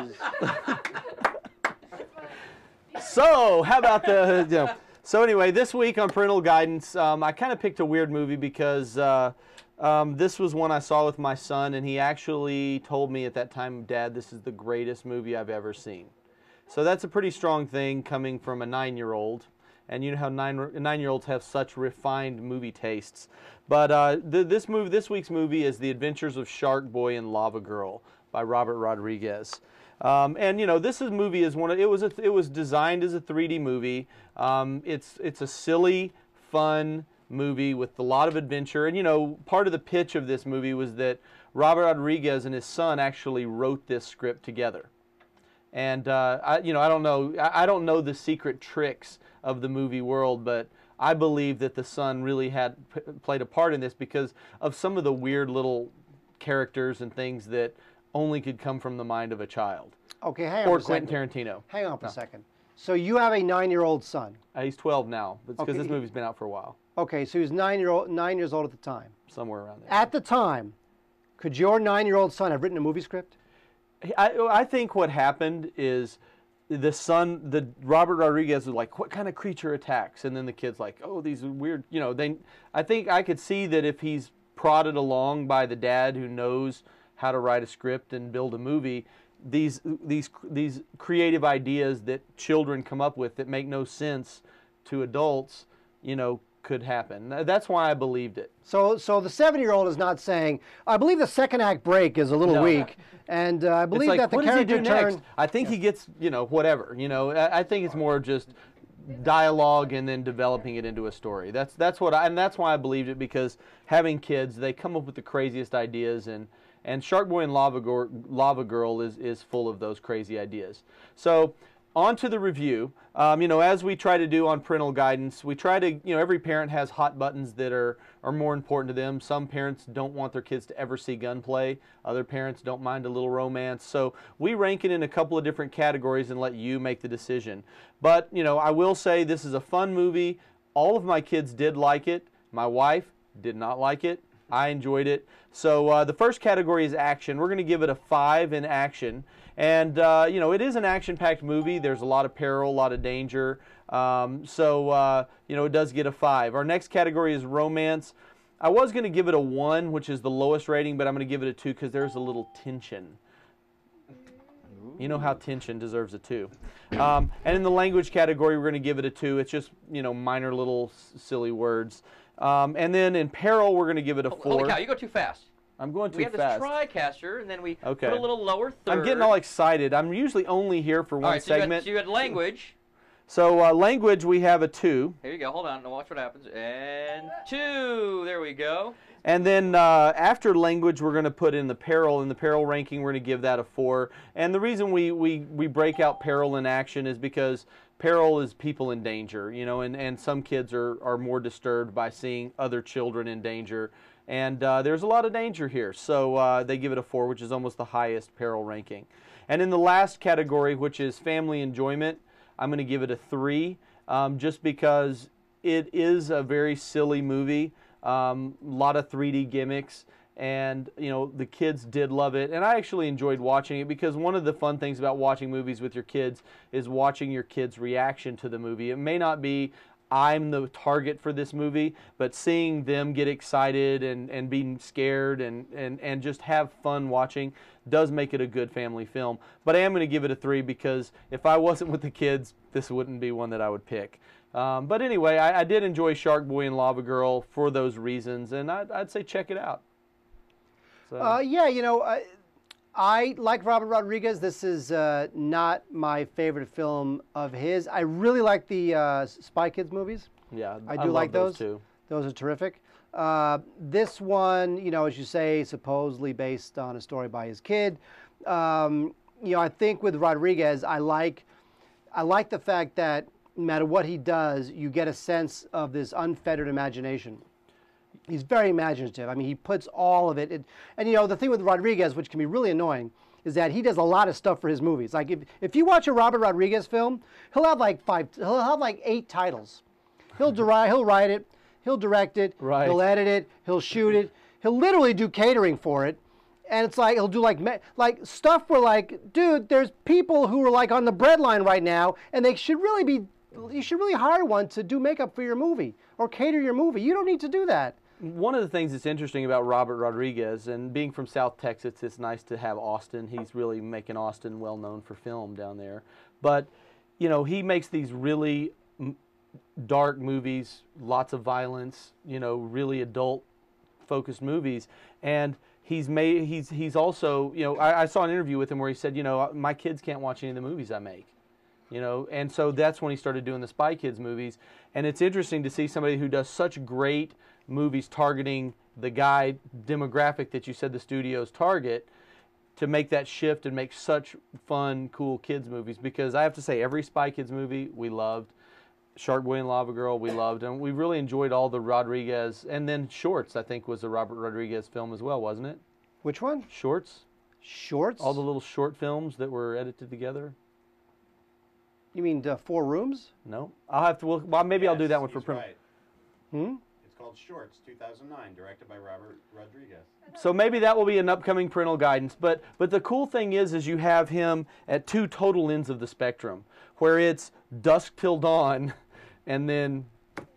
So how about the? You know, so anyway, this week on parental guidance, I kind of picked a weird movie because this was one I saw with my son, and he actually told me at that time, "Dad, this is the greatest movie I've ever seen." So that's a pretty strong thing coming from a 9-year-old. And you know how nine-year-olds have such refined movie tastes. But this week's movie is The Adventures of Shark Boy and Lava Girl by Robert Rodriguez. And you know, this movie is it was designed as a 3D movie. It's a silly, fun movie with a lot of adventure. And you know, part of the pitch of this movie was that Robert Rodriguez and his son actually wrote this script together. And I don't know the secret tricks of the movie world, but I believe that the son really had played a part in this because of some of the weird little characters and things that only could come from the mind of a child. Okay, hang on Or a second. Quentin Tarantino. Hang on for a second. So you have a 9-year-old son. He's 12 now, but it's because Okay. this movie's been out for a while, Okay, so he was 9 years old at the time. somewhere around there. At the time, could your 9-year-old son have written a movie script? I think what happened is the Robert Rodriguez was like, what kind of creature attacks? And then the kid's like, oh, these weird, you know, I think I could see that if he's prodded along by the dad who knows how to write a script and build a movie, these creative ideas that children come up with that make no sense to adults, you know, could happen. That's why I believed it. So the 7-year-old is not saying, I believe the second act break is a little weak, and I believe It's like, that the what does he character do turn... next? I think he gets, you know, whatever. You know, I think it's more just dialogue and then developing it into a story. That's why I believed it, because having kids, they come up with the craziest ideas, and Shark Boy and Lava Girl is full of those crazy ideas. So on to the review. You know, as we try to do on parental guidance, we try to, you know, every parent has hot buttons that are more important to them. Some parents don't want their kids to ever see gunplay. Other parents don't mind a little romance. So we rank it in a couple of different categories and let you make the decision. But, you know, I will say this is a fun movie. All of my kids did like it. My wife did not like it. I enjoyed it. So the first category is action. We're going to give it a 5 in action. And, you know, it is an action-packed movie. There's a lot of peril, a lot of danger. You know, it does get a 5. Our next category is romance. I was going to give it a 1, which is the lowest rating, but I'm going to give it a 2 because there's a little tension. You know how tension deserves a 2. And in the language category, we're going to give it a 2. It's just, minor little silly words. And then in peril, we're going to give it a 4. Holy cow, you go too fast. I'm going too fast. We have this TriCaster, and then we put a little lower third. I'm getting all excited. I'm usually only here for one segment. So you had language. So language, we have a 2. Here you go. Hold on. Now watch what happens. And 2. There we go. And then after language, we're going to put in the peril. In the peril ranking, we're going to give that a 4. And the reason we break out peril in action is because peril is people in danger, and some kids are more disturbed by seeing other children in danger. And there's a lot of danger here. So they give it a 4, which is almost the highest peril ranking. And in the last category, which is family enjoyment, I'm going to give it a 3, just because it is a very silly movie. A lot of 3D gimmicks, and the kids did love it, and I actually enjoyed watching it because one of the fun things about watching movies with your kids is watching your kids' reaction to the movie. It may not be I'm the target for this movie, but seeing them get excited and being scared and just have fun watching does make it a good family film. But I am going to give it a 3 because if I wasn't with the kids, this wouldn't be one that I would pick. But anyway, I did enjoy Shark Boy and Lava Girl for those reasons, and I'd say check it out. So. Yeah, I like Robert Rodriguez. This is not my favorite film of his. I really like the Spy Kids movies. Yeah, I do like those too. Those are terrific. This one, as you say, supposedly based on a story by his kid. I think with Rodriguez, I like the fact that no matter what he does, you get a sense of this unfettered imagination. He's very imaginative. I mean, he puts all of it. And the thing with Rodriguez, which can be really annoying, is that he does a lot of stuff for his movies. Like if you watch a Robert Rodriguez film, he'll have like 8 titles. He'll write it, he'll direct it, he'll edit it, he'll shoot it, he'll literally do catering for it. And it's like he'll do like stuff where dude, there's people who are like on the breadline right now, and they should really be. You should really hire one to do makeup for your movie or cater your movie. You don't need to do that. One of the things that's interesting about Robert Rodriguez, and being from South Texas, it's nice to have Austin. He's really making Austin well known for film down there. But, he makes these really dark movies, lots of violence, really adult-focused movies. And he's also, I saw an interview with him where he said, my kids can't watch any of the movies I make. And so that's when he started doing the Spy Kids movies. And it's interesting to see somebody who does such great movies targeting the guy demographic that you said the studios target to make that shift and make such fun, cool kids movies. Because I have to say, every Spy Kids movie we loved. Shark Boy and Lava Girl we loved. And we really enjoyed all the Rodriguez. And then Shorts, I think, was a Robert Rodriguez film as well, wasn't it? Which one? Shorts. Shorts? All the little short films that were edited together. You mean 4 Rooms? No. I'll have to. Well, maybe I'll do that one for print. Right. It's called Shorts, 2009, directed by Robert Rodriguez. So maybe that will be an upcoming parental guidance. But the cool thing is you have him at 2 total ends of the spectrum, where it's Dusk Till Dawn, and then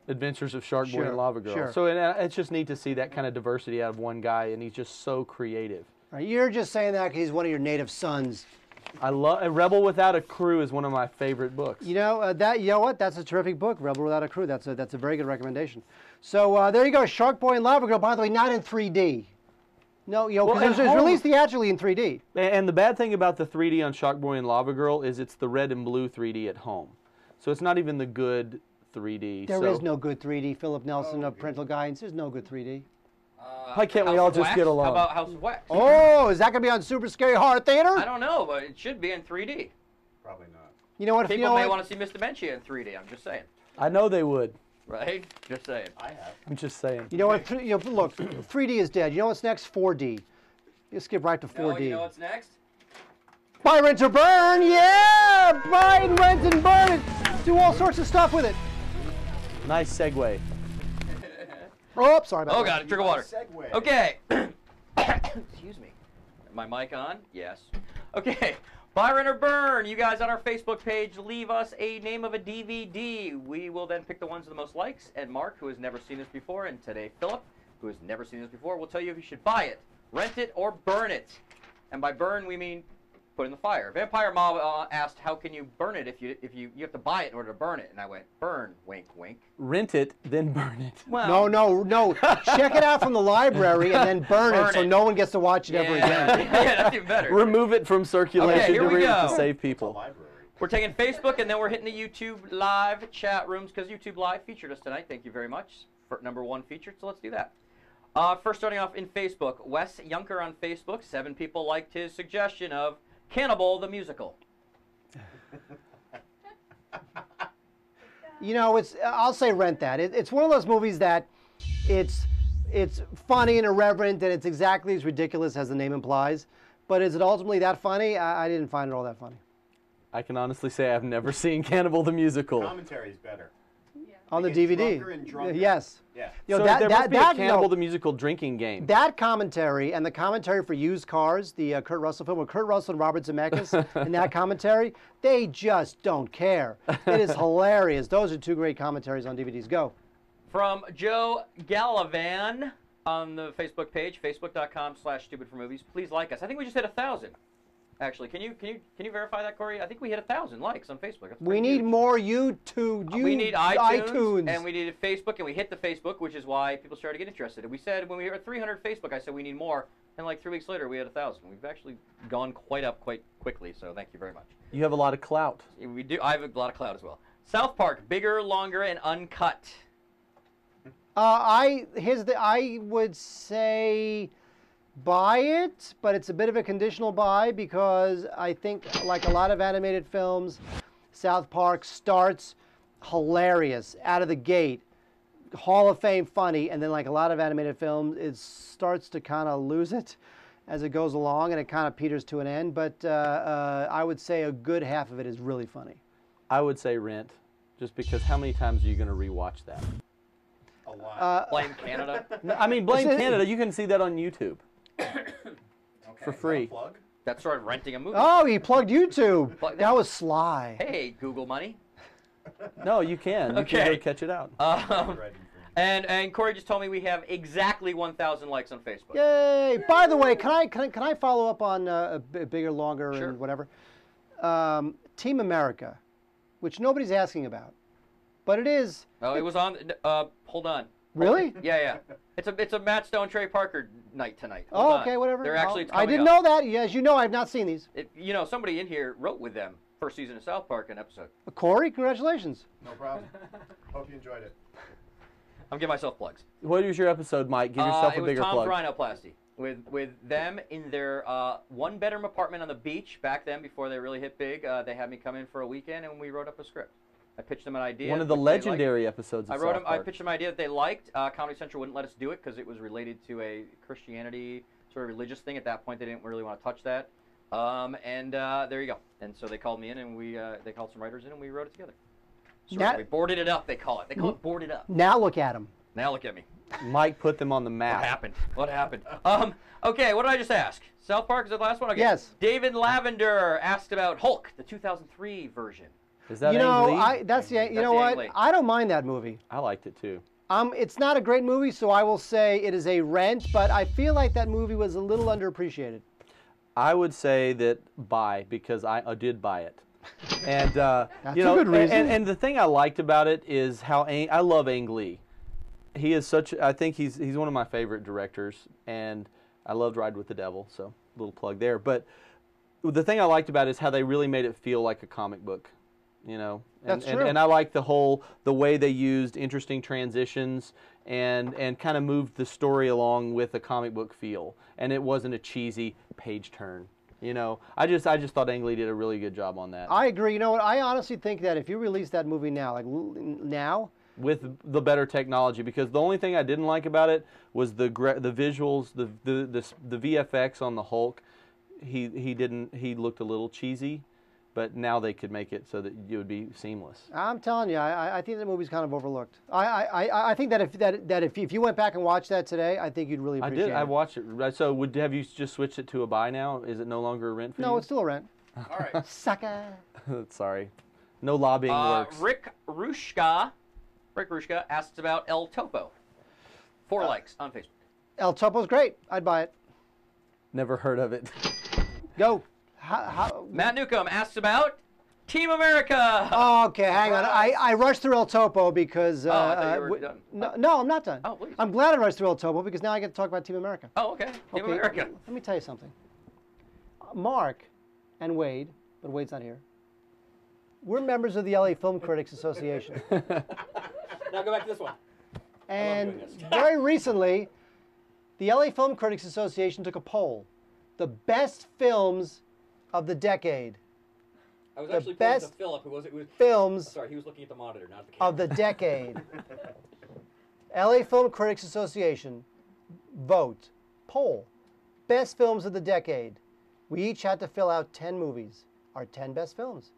Adventures of Shark Boy and Lava Girl. Sure. So it's just neat to see that kind of diversity out of one guy, and he's just so creative. Right, you're just saying that because he's one of your native sons. I love A Rebel Without a Crew is one of my favorite books. You know what? That's a terrific book, Rebel Without a Crew. That's a very good recommendation. So there you go, Shark Boy and Lava Girl. By the way, not in 3D. No, because it was released theatrically in 3D. And the bad thing about the 3D on Shark Boy and Lava Girl is it's the red and blue 3D at home, so it's not even the good 3D. There is no good 3D. Philip Nelson of Parental Guidance. There's no good 3D. Why can't we all just get along? How about House of Wax? Oh, is that going to be on Super Scary Horror Theater? I don't know, but it should be in 3D. Probably not. You know what? People may want to see Miss Dementia in 3D. I'm just saying. I know they would. Right? Just saying. I have. I'm just saying. You know what? Look, 3D is dead. You know what's next? 4D. You skip right to 4D. No, you know what's next? Buy, rent, or burn. Yeah! Buy and rent and burn it. Do all sorts of stuff with it. Nice segue. Oh, sorry about that. Oh, God, drink of water. Segue. Okay. Excuse me. My mic on? Yes. Okay. Buy, rent, or burn. You guys on our Facebook page, leave us a name of a DVD. We will then pick the ones with the most likes. And Mark, who has never seen this before, and today Philip, who has never seen this before, we'll tell you if you should buy it, rent it, or burn it. And by burn, we mean put in the fire. Vampire Mob asked, how can you burn it if you have to buy it in order to burn it? And I went, burn, wink, wink. Rent it, then burn it. Well, No. Check it out from the library and then burn it so no one gets to watch it ever again. Yeah, that's even better. Remove it from circulation Okay, here we to go. save people. We're taking Facebook, and then we're hitting the YouTube live chat rooms because YouTube Live featured us tonight. Thank you very much for #1 featured, so let's do that. First, starting off in Facebook, Wes Yunker on Facebook. 7 people liked his suggestion of Cannibal the Musical. You know, I'll say rent that. It's one of those movies that it's funny and irreverent, and it's exactly as ridiculous as the name implies. But is it ultimately that funny? I didn't find it all that funny. I can honestly say I've never seen Cannibal the Musical. Commentary's better. On the It gets DVD. drunker and drunker. Yes. Yeah. You know, So there must be a Cannibal the Musical drinking game. That commentary and the commentary for Used Cars, the Kurt Russell film with Kurt Russell and Robert Zemeckis, and that commentary, they just don't care. It is hilarious. Those are 2 great commentaries on DVDs. Go. From Joe Gallivan on the Facebook page, facebook.com/stupidformovies. Please like us. I think we just hit 1,000. Actually, can you verify that, Corey? I think we hit 1,000 likes on Facebook. That's We need huge. more YouTube. We need iTunes, and we needed Facebook, and we hit the Facebook, which is why people started to get interested. And we said when we were at 300 Facebook, I said we need more, and like 3 weeks later, we had 1,000. We've actually gone quite up quite quickly, so thank you very much. You have a lot of clout. We do. I have a lot of clout as well. South Park, bigger, longer, and uncut. I would say buy it, but it's a bit of a conditional buy because I think, like a lot of animated films, South Park starts hilarious out of the gate, Hall of Fame funny, and then like a lot of animated films, it starts to kind of lose it as it goes along, and it kind of peters to an end. But I would say a good half of it is really funny. I would say rent, just because how many times are you going to rewatch that? A lot. Blame Canada. I mean, blame Canada. You can see that on YouTube. For free. That's sort of renting a movie. Oh, he plugged YouTube. That was sly. Hey, Google money. No, you can. You can go catch it out. And Corey just told me we have exactly 1,000 likes on Facebook. Yay! By the way, can I follow up on bigger, longer, Sure. and whatever? Team America, which nobody's asking about, but it is. Oh, it was on. Hold on. Really? Yeah. It's a Matt Stone, Trey Parker night tonight. Oh, Hold on. okay, whatever. They're actually. I didn't coming know that. As you know, I've not seen these. You know, somebody in here wrote with them first season of South Park, an episode. Corey, congratulations. No problem. Hope you enjoyed it. I'm giving myself plugs. What was your episode, Mike? Give yourself a bigger plug. It was Tom's Rhinoplasty. With them in their 1-bedroom apartment on the beach back then before they really hit big. They had me come in for a weekend and we wrote up a script. I pitched them an idea. One of the legendary episodes of South Park. I pitched them an idea that they liked. Comedy Central wouldn't let us do it because it was related to a Christianity sort of religious thing. At that point, they didn't really want to touch that. There you go. And so they called me in, and they called some writers in, and we wrote it together. We boarded it up, they call it. They call it boarded up. Now look at him. Now look at me. Mike put them on the map. What happened? Okay, what did I just ask? South Park is the last one? Okay. Yes. David Lavender asked about Hulk, the 2003 version. Is that you know, Ang Lee? that's the. You know what? I don't mind that movie. I liked it too. It's not a great movie, so I will say it is a rent. But I feel like that movie was a little underappreciated. I would say that buy because I did buy it. And That's you know, a good reason. and the thing I liked about it is how I love Ang Lee. He is such. I think he's one of my favorite directors, and I loved Ride with the Devil. So little plug there. But the thing I liked about it is how they really made it feel like a comic book. You know, That's true. And I like the way they used interesting transitions and kind of moved the story along with a comic book feel, and it wasn't a cheesy page turn. You know, I just thought Ang Lee did a really good job on that. I agree. You know what? I honestly think that if you release that movie now, like now, with the better technology, because the only thing I didn't like about it was the visuals, the VFX on the Hulk. He looked a little cheesy. But now they could make it so that it would be seamless. I'm telling you, I think the movie's kind of overlooked. I think that if you went back and watched that today, I think you'd really appreciate it. I did. I watched it. So have you just switched it to a buy now? Is it no longer a rent for you? No, it's still a rent. All right. Sucker. Sorry. No lobbying works. Rick Rushka asks about El Topo. 4 likes on Facebook. El Topo's great. I'd buy it. Never heard of it. Go. Matt Newcomb asks about Team America. Okay, hang on. I rushed through El Topo because... I thought you were done. No, I'm not done. Oh, please. I'm glad I rushed through El Topo because now I get to talk about Team America. Oh, okay. Team America. Let me tell you something. Mark and Wade, but Wade's not here, we're members of the LA Film Critics Association. Now go back to this one. And very recently, the LA Film Critics Association took a poll. The best films of the decade. I was The actually pointing best to Philip, who was films sorry, he was looking at the monitor, not the camera. of the decade. LA Film Critics Association vote, poll, best films of the decade. We each had to fill out 10 movies, our 10 best films.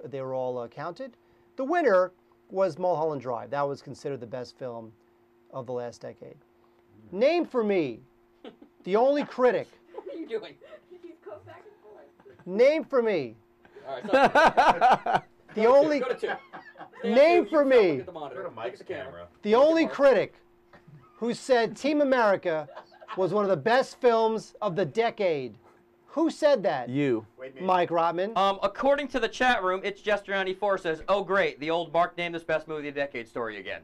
They were all counted. The winner was Mulholland Drive. That was considered the best film of the last decade. Name for me the only critic. What are you doing? Name for me. All right, stop. The only. Go to 2. Name for me. Look at the monitor. Look at the camera. The only critic who said Team America was one of the best films of the decade. Who said that? You. Mike Rotman. According to the chat room, it's Jester94 says, oh great, the old Mark named this best movie of the decade story again.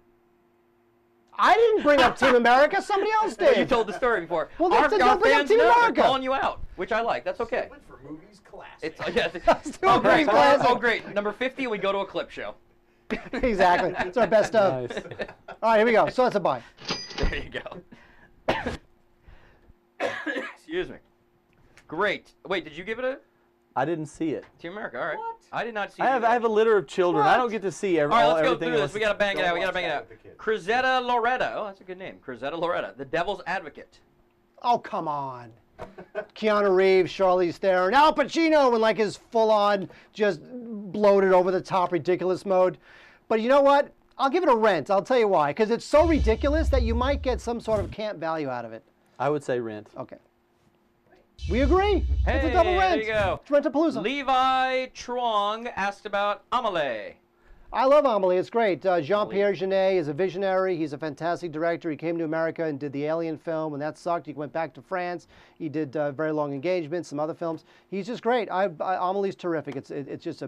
I didn't bring up Team America. Somebody else did. Well, you told the story before. Well, our don't bring up fans Team know America. they're calling you out, which I like. That's okay. Went for movies classic. It's yes. Oh, great, classic. Oh great. Number 50, we go to a clip show. Exactly. It's our best of. Nice. All right, here we go. So that's a buy. There you go. Excuse me. Great. Wait, did you give it a I didn't see it. Team America? All right. What? I did not see it. I have a litter of children. What? I don't get to see All right, let's go everything. through this. We got to bang it out. We got to bang it watch out. that with the kids. Cruzetta Loretta. Oh, that's a good name. Cruzetta Loretta. The Devil's Advocate. Oh, come on. Keanu Reeves, Charlize Theron, Al Pacino in like his full-on, just bloated over the top ridiculous mode. But you know what? I'll give it a rent. I'll tell you why. Because it's so ridiculous that you might get some sort of camp value out of it. I would say rent. Okay. We agree. Hey, it's a double rent. there you go. It's Rent-a-Palooza. Levi Truong asked about Amelie. I love Amelie. It's great. Jean-Pierre Jeunet is a visionary. He's a fantastic director. He came to America and did the Alien film, and that sucked. He went back to France. He did Very Long Engagement, some other films. He's just great. Amelie's terrific. It's just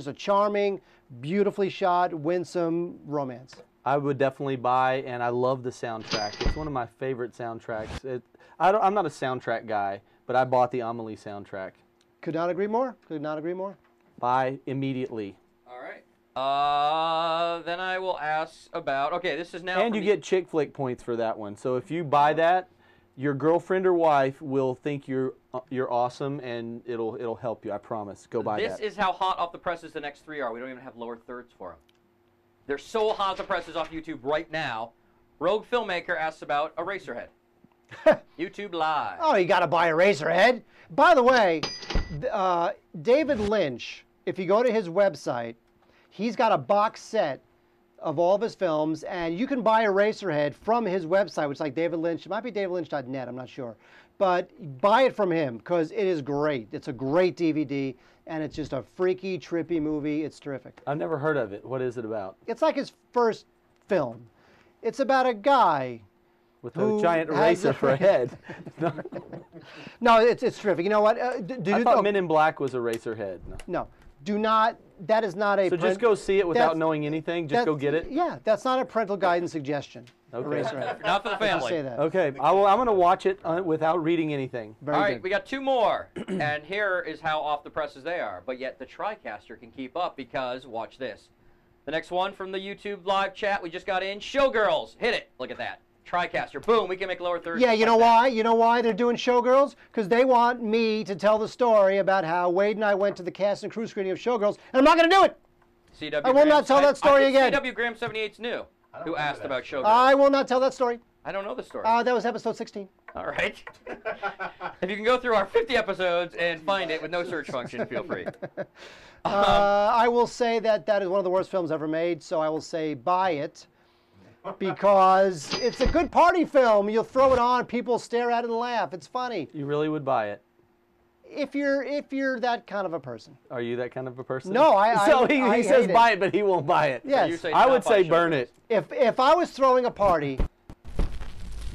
a charming, beautifully shot, winsome romance. I would definitely buy, and I love the soundtrack. It's one of my favorite soundtracks. I'm not a soundtrack guy, but I bought the Amelie soundtrack. Could not agree more. Could not agree more. Buy immediately. All right. Then I will ask about. Okay, this is now. And you get chick flick points for that one. So if you buy that, your girlfriend or wife will think you're awesome, and it'll help you. I promise. Go buy that. This is how hot off the presses the next 3 are. We don't even have lower thirds for them. They're so hot off the presses off YouTube right now. Rogue Filmmaker asks about Eraserhead. YouTube Live. Oh, you got to buy Eraserhead. By the way, David Lynch, if you go to his website, he's got a box set of all of his films, and you can buy Eraserhead from his website, which is like David Lynch. It might be davidlynch.net, I'm not sure. But buy it from him because it is great. It's a great DVD, and it's just a freaky, trippy movie. It's terrific. I've never heard of it. What is it about? It's like his first film. It's about a guy with a giant eraser for a head. No, it's terrific. You know what? I thought Men in Black was Eraserhead. No, do not. That is not a. So just go see it without knowing anything. Just go get it. Yeah, that's not a parental guidance suggestion. Okay. Not for the family. Say that. Okay, I'm going to watch it without reading anything. Very All right, good. we got 2 more, and here is how off the presses they are. But yet the TriCaster can keep up because watch this. The next one from the YouTube live chat we just got in. Showgirls, hit it. Look at that. TriCaster, boom. We can make lower thirds. Yeah, you know why? You know why they're doing Showgirls? Because they want me to tell the story about how Wade and I went to the cast and crew screening of Showgirls, and I'm not going to do it. CW I will not tell that story again. CW Graham 78's new. Who asked about Showgirls? I will not tell that story. I don't know the story. That was episode 16. All right. If you can go through our 50 episodes and find it with no search function, feel free. I will say that is one of the worst films ever made, so I will say buy it because it's a good party film. You'll throw it on, people stare at it and laugh. It's funny. You really would buy it? If you're that kind of a person. Are you that kind of a person? No, So I he says hate buy it. it, but he won't buy it. Yes. I would say burn it. If I was throwing a party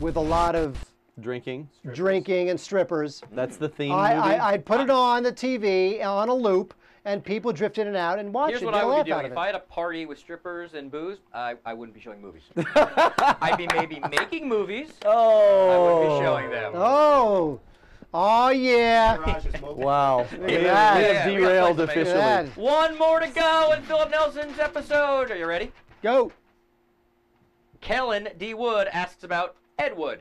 with a lot of Drinking. drinking and strippers. That's the theme movie. I'd put it on the TV on a loop, and people drift in and out and watch Here's it. what Get I a would laugh be out doing. of If it. I had a party with strippers and booze, I wouldn't be showing movies. I'd be maybe making movies. Oh. I wouldn't be showing them. Oh yeah. Wow. We at that. have Yeah, we got derailed places to make. officially. One more to go in Philip Nelson's episode. Are you ready? Go. Kellen D. Wood asks about Ed Wood.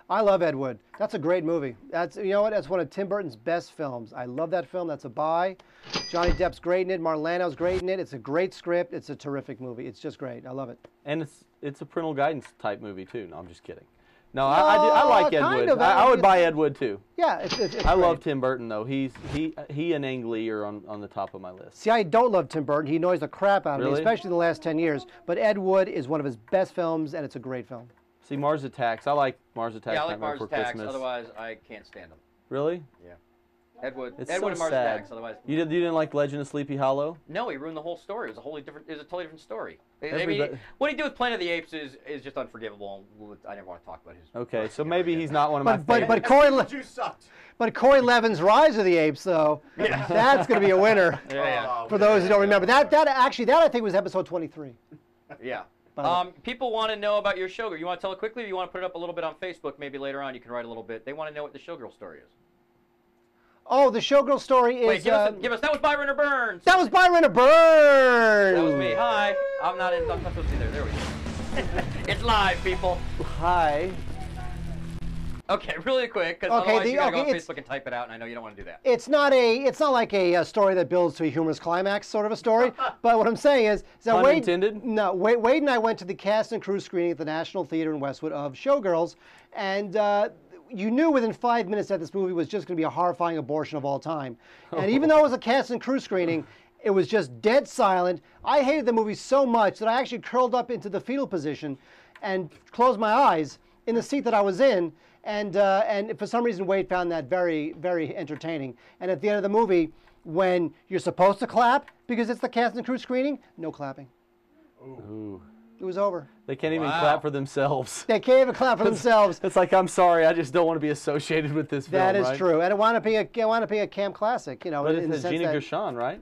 I love Ed Wood. That's a great movie. That's, you know what? That's one of Tim Burton's best films. I love that film. That's a buy. Johnny Depp's great in it. Martin Landau's great in it. It's a great script. It's a terrific movie. It's just great. I love it. And it's a parental guidance type movie too. No, I'm just kidding. No, I like Ed kind Wood. of. I would buy Ed Wood too. Yeah, it's I great. love Tim Burton though. He and Ang Lee are on the top of my list. See, I don't love Tim Burton. He annoys the crap out of me, Really? especially in the last 10 years. But Ed Wood is one of his best films, and it's a great film. See, Mars Attacks. I like Mars Attacks. Yeah, I like Nightmare Mars Before Attacks. Christmas. Otherwise, I can't stand them. Really? Yeah. Ed Wood. It's Ed so Wood and Mars sad. Attacks. Otherwise, You didn't like Legend of Sleepy Hollow? no, he ruined the whole story. It was a totally different story. I mean, Everybody- what he did with Planet of the Apes is just unforgivable. I never want to talk about his. Okay, so maybe he's not one of my But favorites. Corey Levin's Rise of the Apes, though, that's going to be a winner. Yeah. For those who don't remember, that I think was episode 23. Yeah. By People want to know about your showgirl. You want to tell it quickly, or you want to put it up a little bit on Facebook? Maybe later on you can write a little bit. They want to know what the showgirl story is. Oh, the showgirl story is. Wait, give us. That was Byron or Burns. That was Byron or Burns. That was me. Hi. I'm not supposed to be there. There we go. It's live, people. Hi. Okay, really quick, because otherwise you gotta go on Facebook and type it out, and I know you don't want to do that. It's not like a story that builds to a humorous climax sort of a story. But what I'm saying is that Pun Wade, intended? No, Wade and I went to the cast and crew screening at the National Theater in Westwood of Showgirls, and you knew within 5 minutes that this movie was just going to be a horrifying abortion of all time. And even though it was a cast and crew screening, it was just dead silent. I hated the movie so much that I actually curled up into the fetal position and closed my eyes in the seat that I was in. And for some reason, Wade found that very, very entertaining. And at the end of the movie, when you're supposed to clap because it's the cast and crew screening, no clapping. Ooh. It was over. They can't even clap for themselves. They can't even clap for themselves. It's like, I'm sorry, I just don't want to be associated with this film. That is right? true, and it wound up being a camp classic. You know, But in it the has sense Gina that, Gershon, right?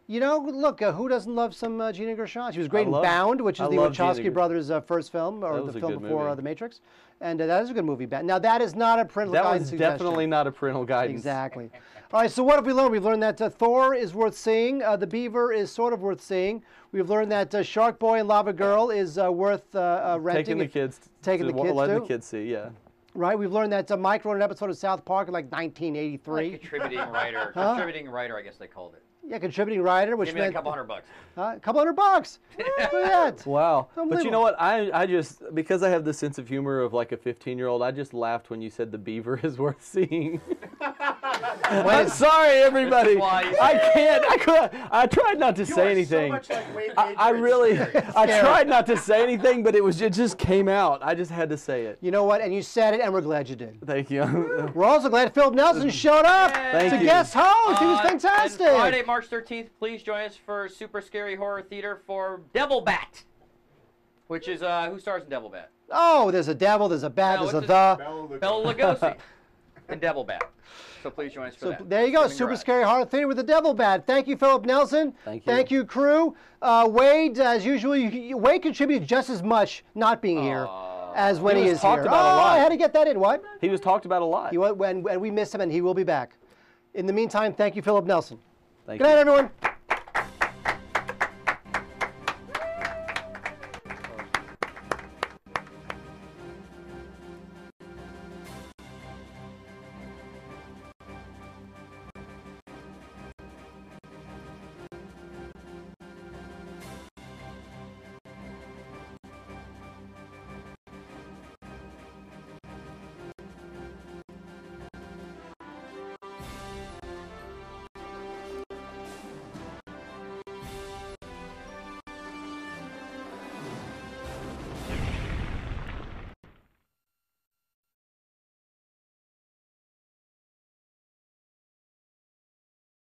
You know, look, who doesn't love some Gina Gershon? She was great in love- Bound, which I is the love Gina Wachowski brothers' first film, or That was the a film good before movie. The Matrix. And that is a good movie. Now, that is not a parental That guidance was suggestion. definitely not a parental guidance. Exactly. All right, so what have we learned? We've learned that Thor is worth seeing. The Beaver is sort of worth seeing. We've learned that Shark Boy and Lava Girl is worth renting. Taking the kids. Taking the kids letting to. the kids see, yeah. Right, we've learned that Mike wrote an episode of South Park in like 1983. Like contributing writer. Huh? Contributing writer, I guess they called it. Yeah, contributing writer, which Give me like meant a couple $100. a couple $100. Look at that. Wow. But you Unbelievable. know what? I just, because I have the sense of humor of like a 15-year-old, I just laughed when you said the Beaver is worth seeing. I'm sorry, everybody. I tried not to say anything. I tried not to say anything, but it just came out. I just had to say it. You know what? And you said it, and we're glad you did. Thank you. We're also glad Philip Nelson showed up Thank to you. guest host. He was fantastic. And Friday, March 13th, please join us for Super Scary Horror Theater for Devil Bat, which is, who stars in Devil Bat? Oh, there's a devil, there's a bat, No, there's a it's the. Bela Lugosi in Devil Bat. So please join us for So that. there you go, Swimming Super garage. Scary Horror Theater with the Devil Bat. Thank you, Philip Nelson. Thank you. Thank you, crew. Wade, as usual, Wade contributed just as much not being here as when He he was is talked here. about a lot. I had to get that in. What? He was talked about a lot. And we miss him, and he will be back. In the meantime, thank you, Philip Nelson. Thank Good night, you. everyone.